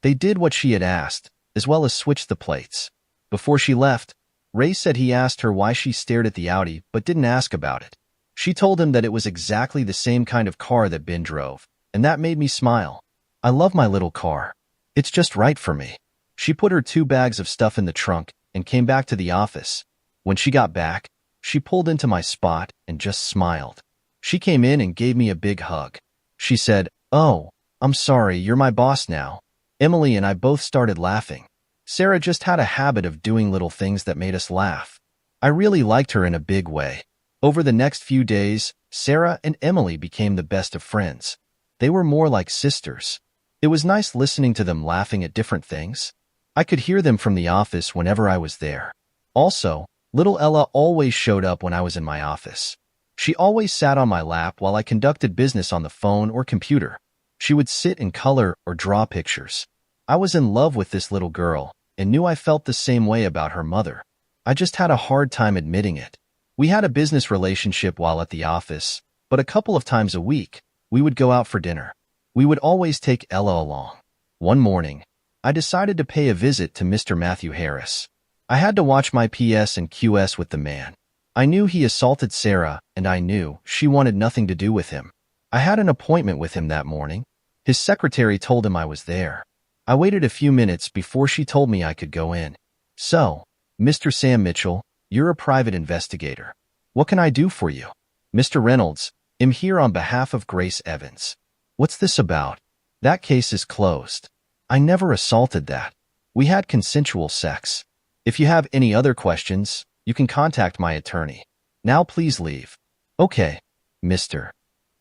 They did what she had asked, as well as switched the plates. Before she left, Ray said he asked her why she stared at the Audi but didn't ask about it. She told him that it was exactly the same kind of car that Ben drove, and that made me smile. I love my little car. It's just right for me. She put her 2 bags of stuff in the trunk and came back to the office. When she got back, she pulled into my spot and just smiled. She came in and gave me a big hug. She said, "Oh, I'm sorry, you're my boss now." Emily and I both started laughing. Sarah just had a habit of doing little things that made us laugh. I really liked her in a big way. Over the next few days, Sarah and Emily became the best of friends. They were more like sisters. It was nice listening to them laughing at different things. I could hear them from the office whenever I was there. Also, little Ella always showed up when I was in my office. She always sat on my lap while I conducted business on the phone or computer. She would sit and color or draw pictures. I was in love with this little girl and knew I felt the same way about her mother. I just had a hard time admitting it. We had a business relationship while at the office, but a couple of times a week, we would go out for dinner. We would always take Ella along. One morning, I decided to pay a visit to Mr. Matthew Harris. I had to watch my PS and QS with the man. I knew he assaulted Sarah, and I knew she wanted nothing to do with him. I had an appointment with him that morning. His secretary told him I was there. I waited a few minutes before she told me I could go in. So, Mr. Sam Mitchell, you're a private investigator. What can I do for you? Mr. Reynolds, I'm here on behalf of Grace Evans. What's this about? That case is closed. I never assaulted that. We had consensual sex. If you have any other questions, you can contact my attorney. Now please leave. Okay, Mr.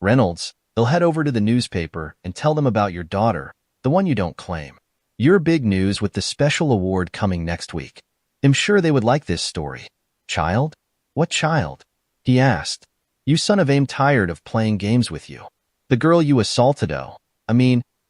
Reynolds, they'll head over to the newspaper and tell them about your daughter, the one you don't claim. You're big news with the special award coming next week. I'm sure they would like this story. Child? What child? He asked. You son of I'm tired of playing games with you. The girl you assaulted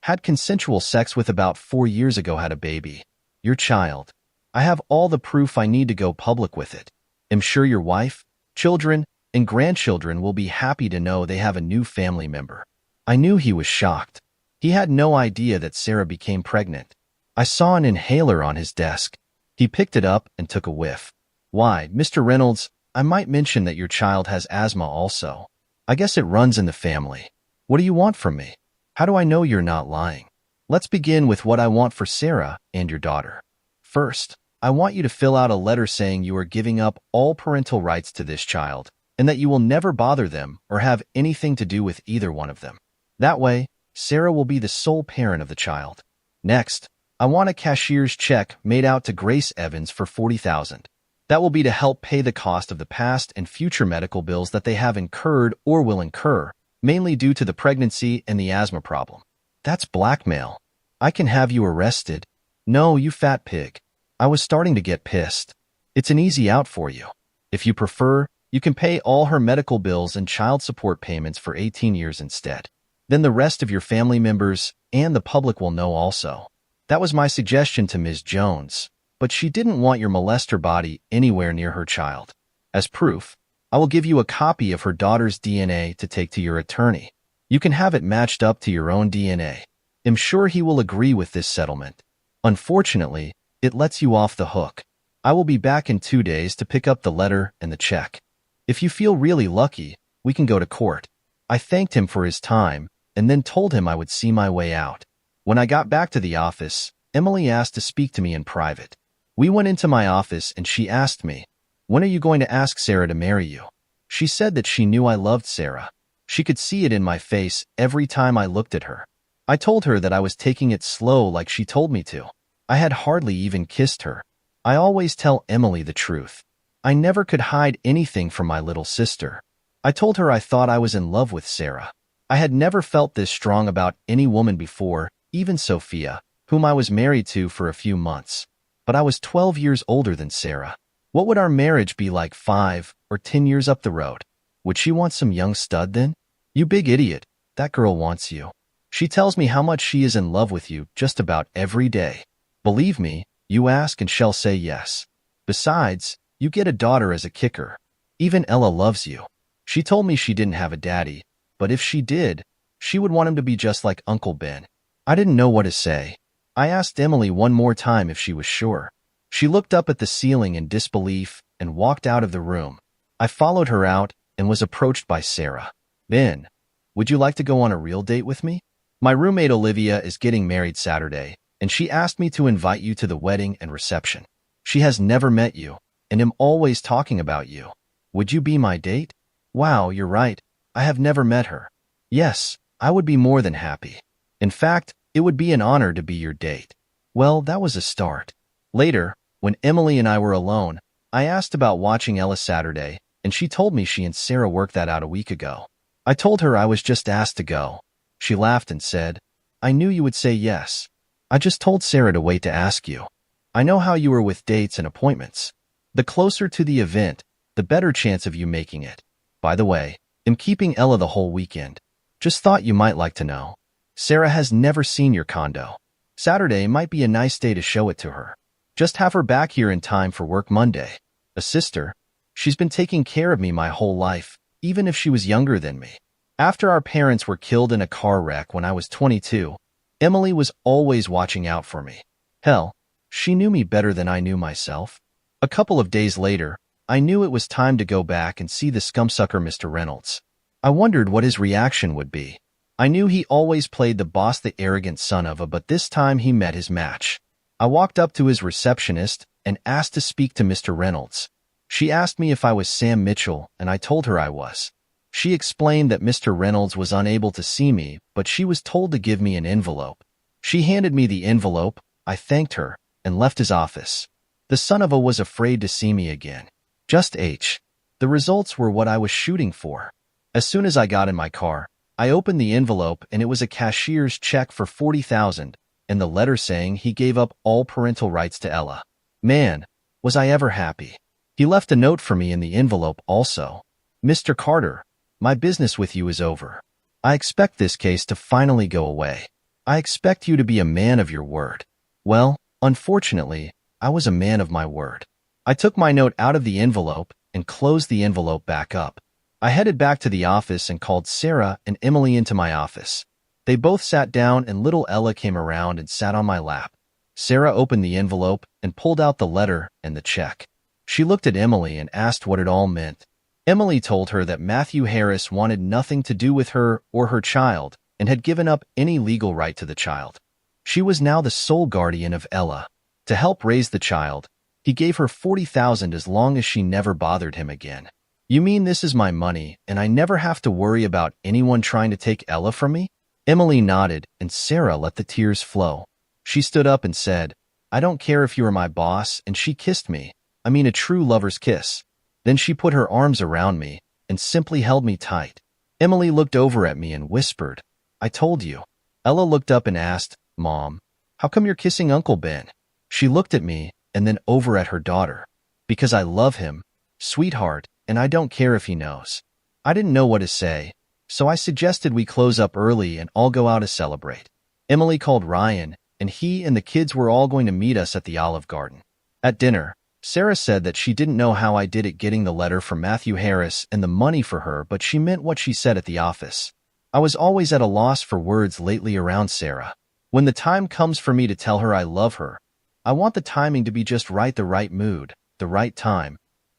had consensual sex with about 4 years ago had a baby. Your child. I have all the proof I need to go public with it. I'm sure your wife, children, and grandchildren will be happy to know they have a new family member. I knew he was shocked. He had no idea that Sarah became pregnant. I saw an inhaler on his desk. He picked it up and took a whiff. Why, Mr. Reynolds, I might mention that your child has asthma also. I guess it runs in the family. What do you want from me? How do I know you're not lying? Let's begin with what I want for Sarah and your daughter. First, I want you to fill out a letter saying you are giving up all parental rights to this child and that you will never bother them or have anything to do with either one of them. That way, Sarah will be the sole parent of the child. Next, I want a cashier's check made out to Grace Evans for $40,000. That will be to help pay the cost of the past and future medical bills that they have incurred or will incur, mainly due to the pregnancy and the asthma problem. That's blackmail. I can have you arrested. No, you fat pig. I was starting to get pissed. It's an easy out for you. If you prefer, you can pay all her medical bills and child support payments for 18 years instead. Then the rest of your family members and the public will know also. That was my suggestion to Ms. Jones, but she didn't want your molester body anywhere near her child. As proof, I will give you a copy of her daughter's DNA to take to your attorney. You can have it matched up to your own DNA. I'm sure he will agree with this settlement. Unfortunately, it lets you off the hook. I will be back in 2 days to pick up the letter and the check. If you feel really lucky, we can go to court. I thanked him for his time and then told him I would see my way out. When I got back to the office, Emily asked to speak to me in private. We went into my office and she asked me, "When are you going to ask Sarah to marry you?" She said that she knew I loved Sarah. She could see it in my face every time I looked at her. I told her that I was taking it slow like she told me to. I had hardly even kissed her. I always tell Emily the truth. I never could hide anything from my little sister. I told her I thought I was in love with Sarah. I had never felt this strong about any woman before, even Sophia, whom I was married to for a few months. But I was 12 years older than Sarah. What would our marriage be like 5 or 10 years up the road? Would she want some young stud then? You big idiot, that girl wants you. She tells me how much she is in love with you just about every day. Believe me, you ask and she'll say yes. Besides, you get a daughter as a kicker. Even Ella loves you. She told me she didn't have a daddy, but if she did, she would want him to be just like Uncle Ben. I didn't know what to say. I asked Emily one more time if she was sure. She looked up at the ceiling in disbelief and walked out of the room. I followed her out and was approached by Sarah. "Ben, would you like to go on a real date with me? My roommate Olivia is getting married Saturday, and she asked me to invite you to the wedding and reception. She has never met you, and am always talking about you. Would you be my date?" "Wow, you're right. I have never met her." "Yes, I would be more than happy. In fact, it would be an honor to be your date." Well, that was a start. Later, when Emily and I were alone, I asked about watching Ella Saturday, and she told me she and Sarah worked that out a week ago. I told her I was just asked to go. She laughed and said, "I knew you would say yes. I just told Sarah to wait to ask you. I know how you are with dates and appointments. The closer to the event, the better chance of you making it. By the way, I'm keeping Ella the whole weekend. Just thought you might like to know. Sarah has never seen your condo. Saturday might be a nice day to show it to her. Just have her back here in time for work Monday. A sister. She's been taking care of me my whole life, even if she was younger than me. After our parents were killed in a car wreck when I was 22, Emily was always watching out for me. Hell, she knew me better than I knew myself. A couple of days later, I knew it was time to go back and see the scumsucker Mr. Reynolds. I wondered what his reaction would be. I knew he always played the boss, the arrogant son of a, but this time he met his match. I walked up to his receptionist and asked to speak to Mr. Reynolds. She asked me if I was Sam Mitchell, and I told her I was. She explained that Mr. Reynolds was unable to see me, but she was told to give me an envelope. She handed me the envelope, I thanked her, and left his office. The son of a was afraid to see me again. Just H. The results were what I was shooting for. As soon as I got in my car, I opened the envelope and it was a cashier's check for $40,000, and the letter saying he gave up all parental rights to Ella. Man, was I ever happy. He left a note for me in the envelope also. Mr. Carter, my business with you is over. I expect this case to finally go away. I expect you to be a man of your word. Well, unfortunately, I was a man of my word. I took my note out of the envelope and closed the envelope back up. I headed back to the office and called Sarah and Emily into my office. They both sat down and little Ella came around and sat on my lap. Sarah opened the envelope and pulled out the letter and the check. She looked at Emily and asked what it all meant. Emily told her that Matthew Harris wanted nothing to do with her or her child and had given up any legal right to the child. She was now the sole guardian of Ella. To help raise the child, he gave her $40,000 as long as she never bothered him again. You mean this is my money and I never have to worry about anyone trying to take Ella from me? Emily nodded and Sarah let the tears flow. She stood up and said, I don't care if you are my boss, and she kissed me. I mean a true lover's kiss. Then she put her arms around me and simply held me tight. Emily looked over at me and whispered, I told you. Ella looked up and asked, Mom, how come you're kissing Uncle Ben? She looked at me and then over at her daughter. Because I love him, sweetheart, and I don't care if he knows. I didn't know what to say, so I suggested we close up early and all go out to celebrate. Emily called Ryan, and he and the kids were all going to meet us at the Olive Garden. At dinner, Sarah said that she didn't know how I did at getting the letter from Matthew Harris and the money for her, but she meant what she said at the office. I was always at a loss for words lately around Sarah. When the time comes for me to tell her I love her, I want the timing to be just right, the right mood, the right time,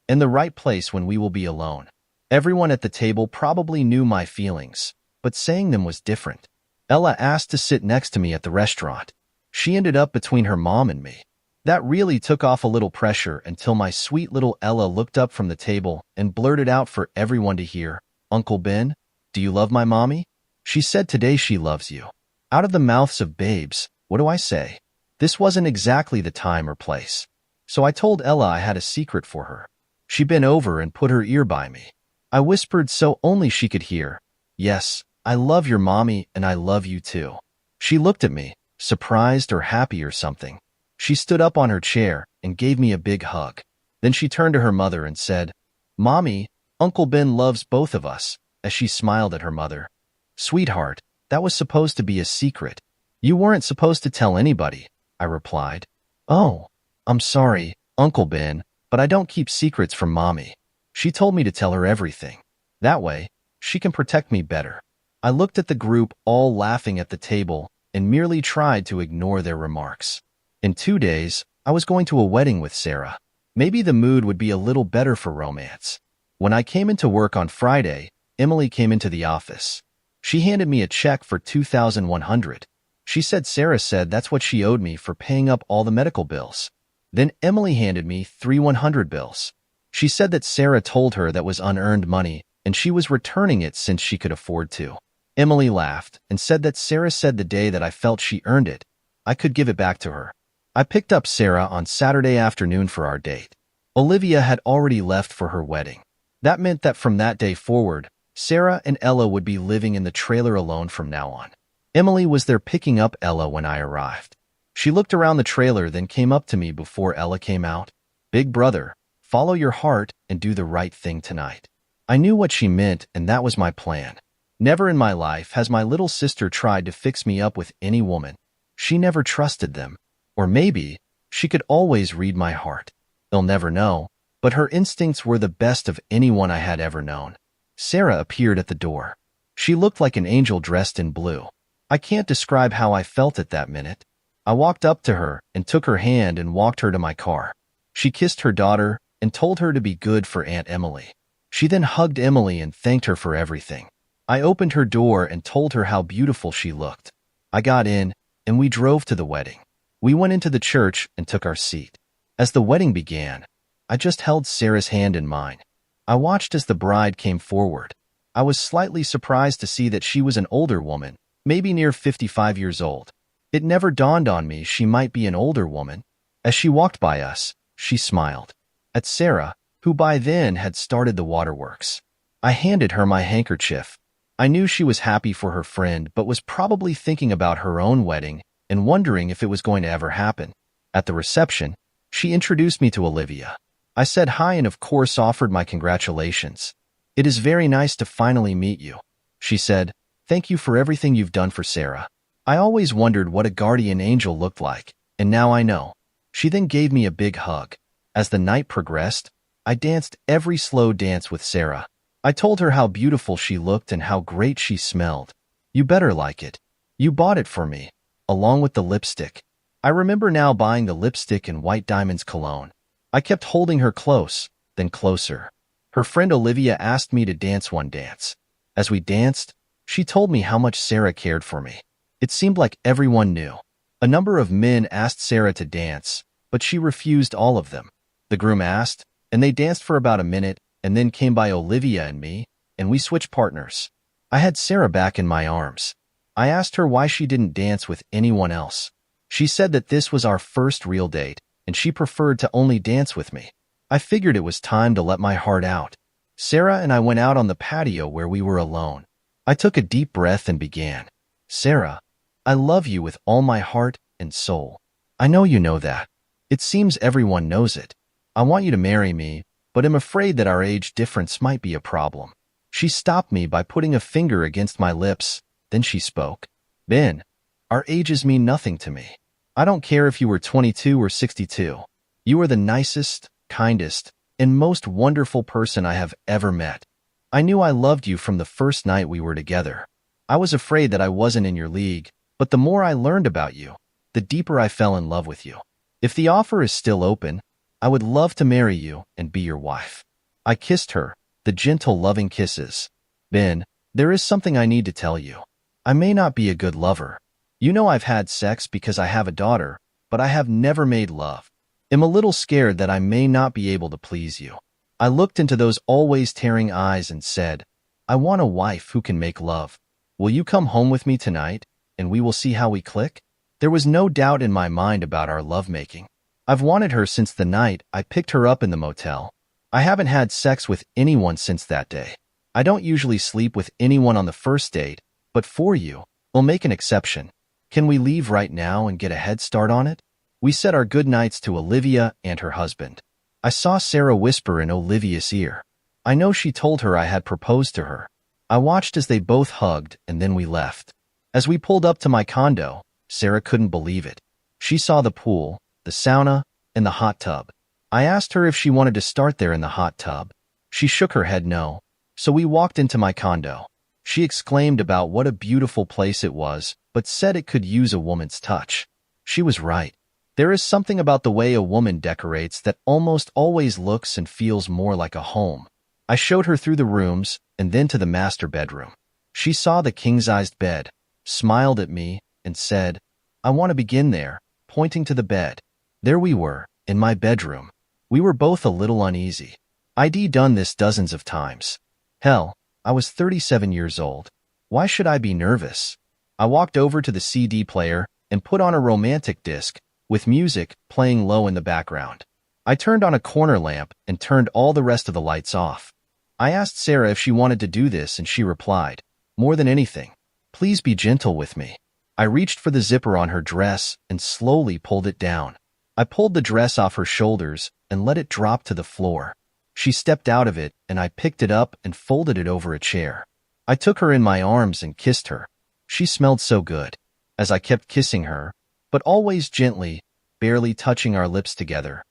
and the right place when we will be alone. Everyone at the table probably knew my feelings, but saying them was different. Ella asked to sit next to me at the restaurant. She ended up between her mom and me. That really took off a little pressure until my sweet little Ella looked up from the table and blurted out for everyone to hear, Uncle Ben, do you love my mommy? She said today she loves you. Out of the mouths of babes, what do I say? This wasn't exactly the time or place. So I told Ella I had a secret for her. She bent over and put her ear by me. I whispered so only she could hear, yes, I love your mommy and I love you too. She looked at me, surprised or happy or something. She stood up on her chair and gave me a big hug. Then she turned to her mother and said, Mommy, Uncle Ben loves both of us, as she smiled at her mother. Sweetheart, that was supposed to be a secret. You weren't supposed to tell anybody, I replied. Oh, I'm sorry, Uncle Ben, but I don't keep secrets from Mommy. She told me to tell her everything. That way, she can protect me better. I looked at the group all laughing at the table and merely tried to ignore their remarks. In 2 days, I was going to a wedding with Sarah. Maybe the mood would be a little better for romance. When I came into work on Friday, Emily came into the office. She handed me a check for $2,100. She said Sarah said that's what she owed me for paying up all the medical bills. Then Emily handed me 3 $100 bills. She said that Sarah told her that was unearned money and she was returning it since she could afford to. Emily laughed and said that Sarah said the day that I felt she earned it, I could give it back to her. I picked up Sarah on Saturday afternoon for our date. Olivia had already left for her wedding. That meant that from that day forward, Sarah and Ella would be living in the trailer alone from now on. Emily was there picking up Ella when I arrived. She looked around the trailer, then came up to me before Ella came out. Big brother, follow your heart and do the right thing tonight. I knew what she meant, and that was my plan. Never in my life has my little sister tried to fix me up with any woman. She never trusted them. Or maybe she could always read my heart. They'll never know, but her instincts were the best of anyone I had ever known. Sarah appeared at the door. She looked like an angel dressed in blue. I can't describe how I felt at that minute. I walked up to her and took her hand and walked her to my car. She kissed her daughter and told her to be good for Aunt Emily. She then hugged Emily and thanked her for everything. I opened her door and told her how beautiful she looked. I got in, and we drove to the wedding. We went into the church and took our seat. As the wedding began, I just held Sarah's hand in mine. I watched as the bride came forward. I was slightly surprised to see that she was an older woman, maybe near 55 years old. It never dawned on me she might be an older woman. As she walked by us, she smiled at Sarah, who by then had started the waterworks. I handed her my handkerchief. I knew she was happy for her friend, but was probably thinking about her own wedding and wondering if it was going to ever happen. At the reception, she introduced me to Olivia. I said hi and of course offered my congratulations. "It is very nice to finally meet you," she said. "Thank you for everything you've done for Sarah. I always wondered what a guardian angel looked like, and now I know." She then gave me a big hug. As the night progressed, I danced every slow dance with Sarah. I told her how beautiful she looked and how great she smelled. "You better like it. You bought it for me, along with the lipstick." I remember now buying the lipstick and White Diamonds cologne. I kept holding her close, then closer. Her friend Olivia asked me to dance one dance. As we danced, she told me how much Sarah cared for me. It seemed like everyone knew. A number of men asked Sarah to dance, but she refused all of them. The groom asked, and they danced for about a minute, and then came by Olivia and me, and we switched partners. I had Sarah back in my arms. I asked her why she didn't dance with anyone else. She said that this was our first real date, and she preferred to only dance with me. I figured it was time to let my heart out. Sarah and I went out on the patio where we were alone. I took a deep breath and began. "Sarah, I love you with all my heart and soul. I know you know that. It seems everyone knows it. I want you to marry me, but am afraid that our age difference might be a problem." She stopped me by putting a finger against my lips. Then she spoke. "Ben, our ages mean nothing to me. I don't care if you were 22 or 62. You are the nicest, kindest, and most wonderful person I have ever met. I knew I loved you from the first night we were together. I was afraid that I wasn't in your league, but the more I learned about you, the deeper I fell in love with you. If the offer is still open, I would love to marry you and be your wife." I kissed her, the gentle, loving kisses. "Ben, there is something I need to tell you. I may not be a good lover. You know I've had sex because I have a daughter, but I have never made love. I'm a little scared that I may not be able to please you." I looked into those always tearing eyes and said, "I want a wife who can make love. Will you come home with me tonight, and we will see how we click?" There was no doubt in my mind about our lovemaking. I've wanted her since the night I picked her up in the motel. I haven't had sex with anyone since that day. I don't usually sleep with anyone on the first date, but for you, we'll make an exception. Can we leave right now and get a head start on it? We said our goodnights to Olivia and her husband. I saw Sarah whisper in Olivia's ear. I know she told her I had proposed to her. I watched as they both hugged, and then we left. As we pulled up to my condo, Sarah couldn't believe it. She saw the pool, the sauna, and the hot tub. I asked her if she wanted to start there in the hot tub. She shook her head no, so we walked into my condo. She exclaimed about what a beautiful place it was, but said it could use a woman's touch. She was right. There is something about the way a woman decorates that almost always looks and feels more like a home. I showed her through the rooms and then to the master bedroom. She saw the king-sized bed, smiled at me, and said, "I want to begin there," pointing to the bed. There we were, in my bedroom. We were both a little uneasy. I'd done this dozens of times. Hell, I was 37 years old. Why should I be nervous? I walked over to the CD player and put on a romantic disc, with music playing low in the background. I turned on a corner lamp and turned all the rest of the lights off. I asked Sarah if she wanted to do this, and she replied, "More than anything, please be gentle with me." I reached for the zipper on her dress and slowly pulled it down. I pulled the dress off her shoulders and let it drop to the floor. She stepped out of it, and I picked it up and folded it over a chair. I took her in my arms and kissed her. She smelled so good. As I kept kissing her, but always gently, barely touching our lips together,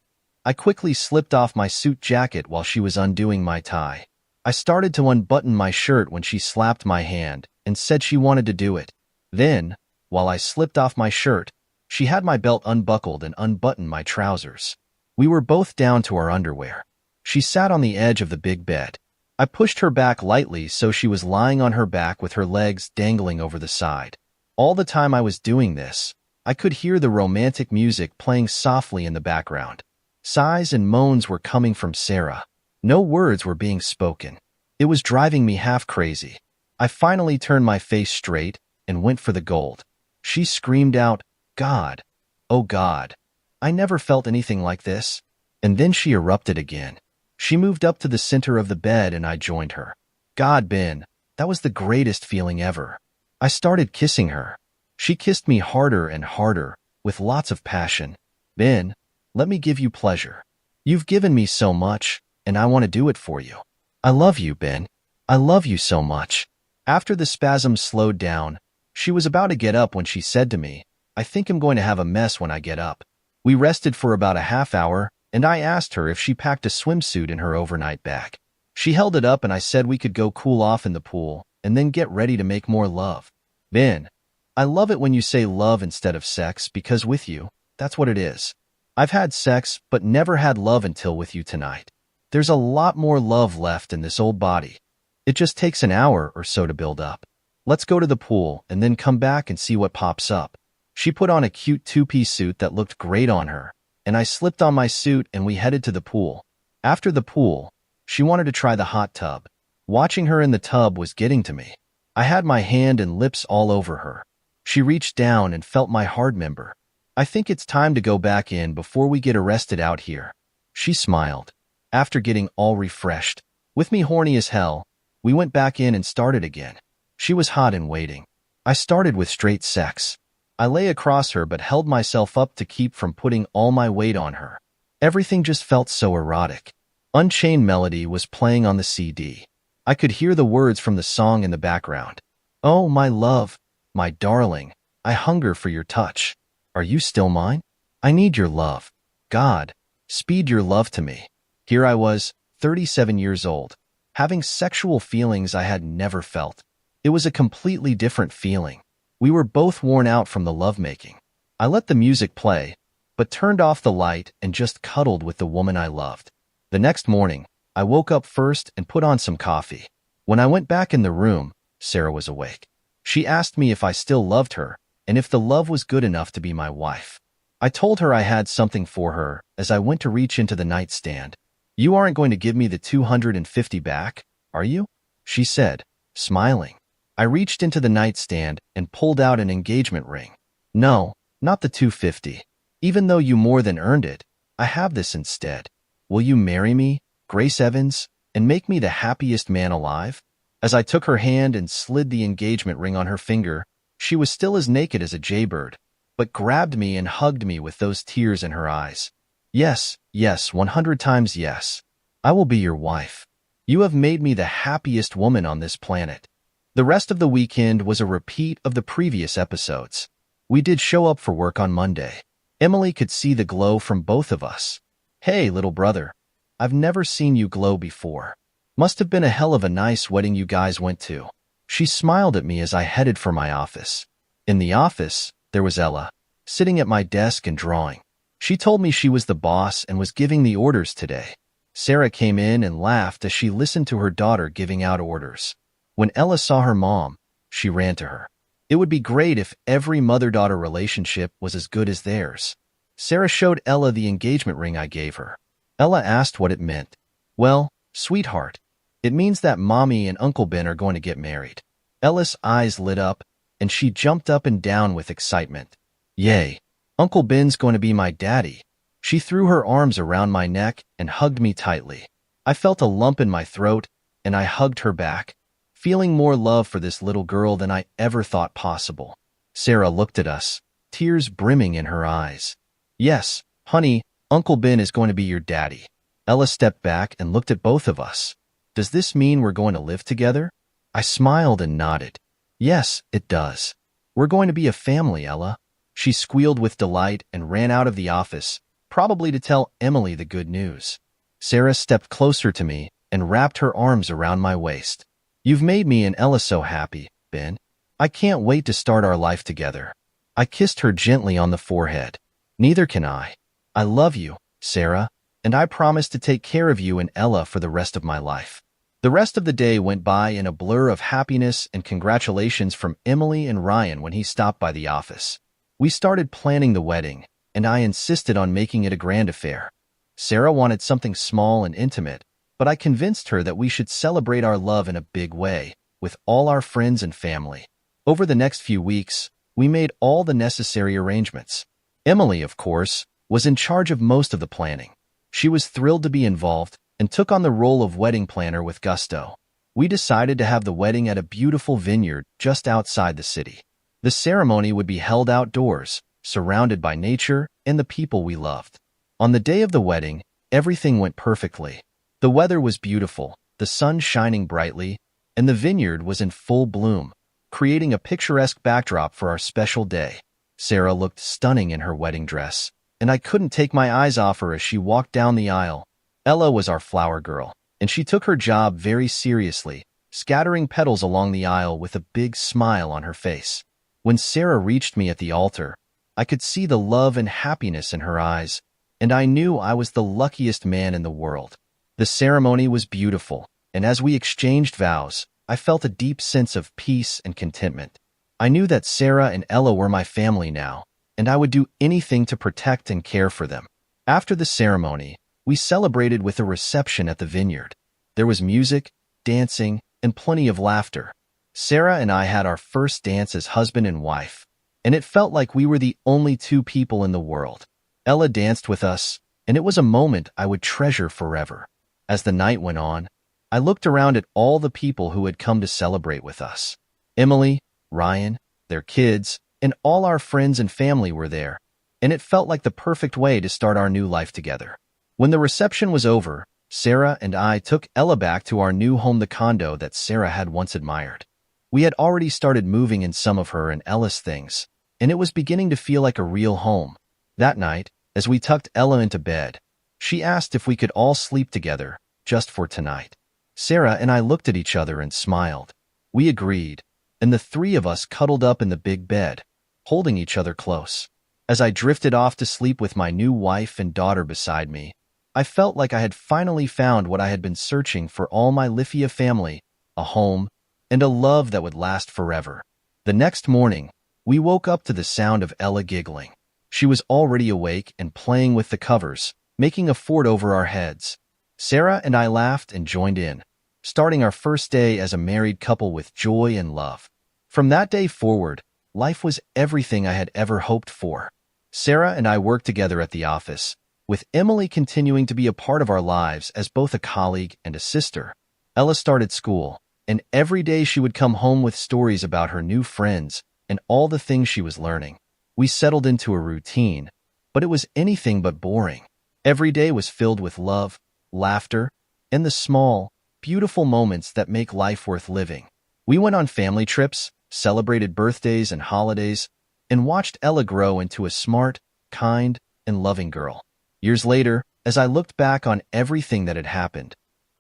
I quickly slipped off my suit jacket while she was undoing my tie. I started to unbutton my shirt when she slapped my hand and said she wanted to do it. Then, while I slipped off my shirt, she had my belt unbuckled and unbuttoned my trousers. We were both down to our underwear. She sat on the edge of the big bed. I pushed her back lightly so she was lying on her back with her legs dangling over the side. All the time I was doing this, I could hear the romantic music playing softly in the background. Sighs and moans were coming from Sarah. No words were being spoken. It was driving me half crazy. I finally turned my face straight and went for the gold. She screamed out, "God! Oh God! I never felt anything like this." And then she erupted again. She moved up to the center of the bed and I joined her. God, Ben, that was the greatest feeling ever. I started kissing her. She kissed me harder and harder, with lots of passion. Ben, let me give you pleasure. You've given me so much, and I want to do it for you. I love you, Ben. I love you so much. After the spasms slowed down, she was about to get up when she said to me, "I think I'm going to have a mess when I get up." We rested for about a half hour, and I asked her if she packed a swimsuit in her overnight bag. She held it up and I said we could go cool off in the pool and then get ready to make more love. Ben, I love it when you say love instead of sex because with you, that's what it is. I've had sex but never had love until with you tonight. There's a lot more love left in this old body. It just takes an hour or so to build up. Let's go to the pool and then come back and see what pops up. She put on a cute two-piece suit that looked great on her, and I slipped on my suit and we headed to the pool. After the pool, she wanted to try the hot tub. Watching her in the tub was getting to me. I had my hand and lips all over her. She reached down and felt my hard member. I think it's time to go back in before we get arrested out here. She smiled. After getting all refreshed, with me horny as hell, we went back in and started again. She was hot and waiting. I started with straight sex. I lay across her but held myself up to keep from putting all my weight on her. Everything just felt so erotic. Unchained Melody was playing on the CD. I could hear the words from the song in the background. Oh, my love, my darling, I hunger for your touch. Are you still mine? I need your love. God, speed your love to me. Here I was, 37 years old, having sexual feelings I had never felt. It was a completely different feeling. We were both worn out from the lovemaking. I let the music play, but turned off the light and just cuddled with the woman I loved. The next morning, I woke up first and put on some coffee. When I went back in the room, Sarah was awake. She asked me if I still loved her and if the love was good enough to be my wife. I told her I had something for her as I went to reach into the nightstand. You aren't going to give me the $250 back, are you? She said, smiling. I reached into the nightstand and pulled out an engagement ring. No, not the $250. Even though you more than earned it, I have this instead. Will you marry me, Grace Evans, and make me the happiest man alive? As I took her hand and slid the engagement ring on her finger, she was still as naked as a jaybird, but grabbed me and hugged me with those tears in her eyes. Yes, yes, 100 times yes. I will be your wife. You have made me the happiest woman on this planet. The rest of the weekend was a repeat of the previous episodes. We did show up for work on Monday. Emily could see the glow from both of us. Hey, little brother. I've never seen you glow before. Must have been a hell of a nice wedding you guys went to. She smiled at me as I headed for my office. In the office, there was Ella, sitting at my desk and drawing. She told me she was the boss and was giving the orders today. Sarah came in and laughed as she listened to her daughter giving out orders. When Ella saw her mom, she ran to her. It would be great if every mother-daughter relationship was as good as theirs. Sarah showed Ella the engagement ring I gave her. Ella asked what it meant. Well, sweetheart, it means that Mommy and Uncle Ben are going to get married. Ella's eyes lit up, and she jumped up and down with excitement. Yay, Uncle Ben's going to be my daddy. She threw her arms around my neck and hugged me tightly. I felt a lump in my throat, and I hugged her back, feeling more love for this little girl than I ever thought possible. Sarah looked at us, tears brimming in her eyes. Yes, honey, Uncle Ben is going to be your daddy. Ella stepped back and looked at both of us. Does this mean we're going to live together? I smiled and nodded. Yes, it does. We're going to be a family, Ella. She squealed with delight and ran out of the office, probably to tell Emily the good news. Sarah stepped closer to me and wrapped her arms around my waist. You've made me and Ella so happy, Ben. I can't wait to start our life together. I kissed her gently on the forehead. Neither can I. I love you, Sarah, and I promise to take care of you and Ella for the rest of my life. The rest of the day went by in a blur of happiness and congratulations from Emily and Ryan when he stopped by the office. We started planning the wedding, and I insisted on making it a grand affair. Sarah wanted something small and intimate, but I convinced her that we should celebrate our love in a big way, with all our friends and family. Over the next few weeks, we made all the necessary arrangements. Emily, of course, was in charge of most of the planning. She was thrilled to be involved and took on the role of wedding planner with gusto. We decided to have the wedding at a beautiful vineyard just outside the city. The ceremony would be held outdoors, surrounded by nature and the people we loved. On the day of the wedding, everything went perfectly. The weather was beautiful, the sun shining brightly, and the vineyard was in full bloom, creating a picturesque backdrop for our special day. Sarah looked stunning in her wedding dress, and I couldn't take my eyes off her as she walked down the aisle. Ella was our flower girl, and she took her job very seriously, scattering petals along the aisle with a big smile on her face. When Sarah reached me at the altar, I could see the love and happiness in her eyes, and I knew I was the luckiest man in the world. The ceremony was beautiful, and as we exchanged vows, I felt a deep sense of peace and contentment. I knew that Sarah and Ella were my family now, and I would do anything to protect and care for them. After the ceremony, we celebrated with a reception at the vineyard. There was music, dancing, and plenty of laughter. Sarah and I had our first dance as husband and wife, and it felt like we were the only two people in the world. Ella danced with us, and it was a moment I would treasure forever. As the night went on, I looked around at all the people who had come to celebrate with us. Emily, Ryan, their kids, and all our friends and family were there, and it felt like the perfect way to start our new life together. When the reception was over, Sarah and I took Ella back to our new home, the condo that Sarah had once admired. We had already started moving in some of her and Ella's things, and it was beginning to feel like a real home. That night, as we tucked Ella into bed, she asked if we could all sleep together, just for tonight. Sarah and I looked at each other and smiled. We agreed, and the three of us cuddled up in the big bed, holding each other close. As I drifted off to sleep with my new wife and daughter beside me, I felt like I had finally found what I had been searching for all my Lifia family, a home, and a love that would last forever. The next morning, we woke up to the sound of Ella giggling. She was already awake and playing with the covers, making a fort over our heads. Sarah and I laughed and joined in, starting our first day as a married couple with joy and love. From that day forward, life was everything I had ever hoped for. Sarah and I worked together at the office, with Emily continuing to be a part of our lives as both a colleague and a sister. Ella started school, and every day she would come home with stories about her new friends and all the things she was learning. We settled into a routine, but it was anything but boring. Every day was filled with love, laughter, and the small, beautiful moments that make life worth living. We went on family trips, celebrated birthdays and holidays, and watched Ella grow into a smart, kind, and loving girl. Years later, as I looked back on everything that had happened,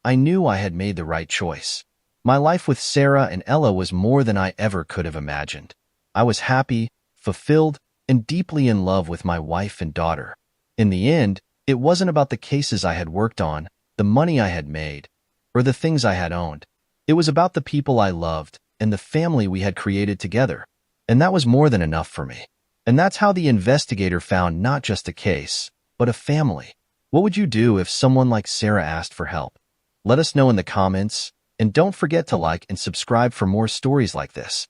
I knew I had made the right choice. My life with Sarah and Ella was more than I ever could have imagined. I was happy, fulfilled, and deeply in love with my wife and daughter. In the end, it wasn't about the cases I had worked on, the money I had made, or the things I had owned. It was about the people I loved and the family we had created together. And that was more than enough for me. And that's how the investigator found not just a case, but a family. What would you do if someone like Sarah asked for help? Let us know in the comments, and don't forget to like and subscribe for more stories like this.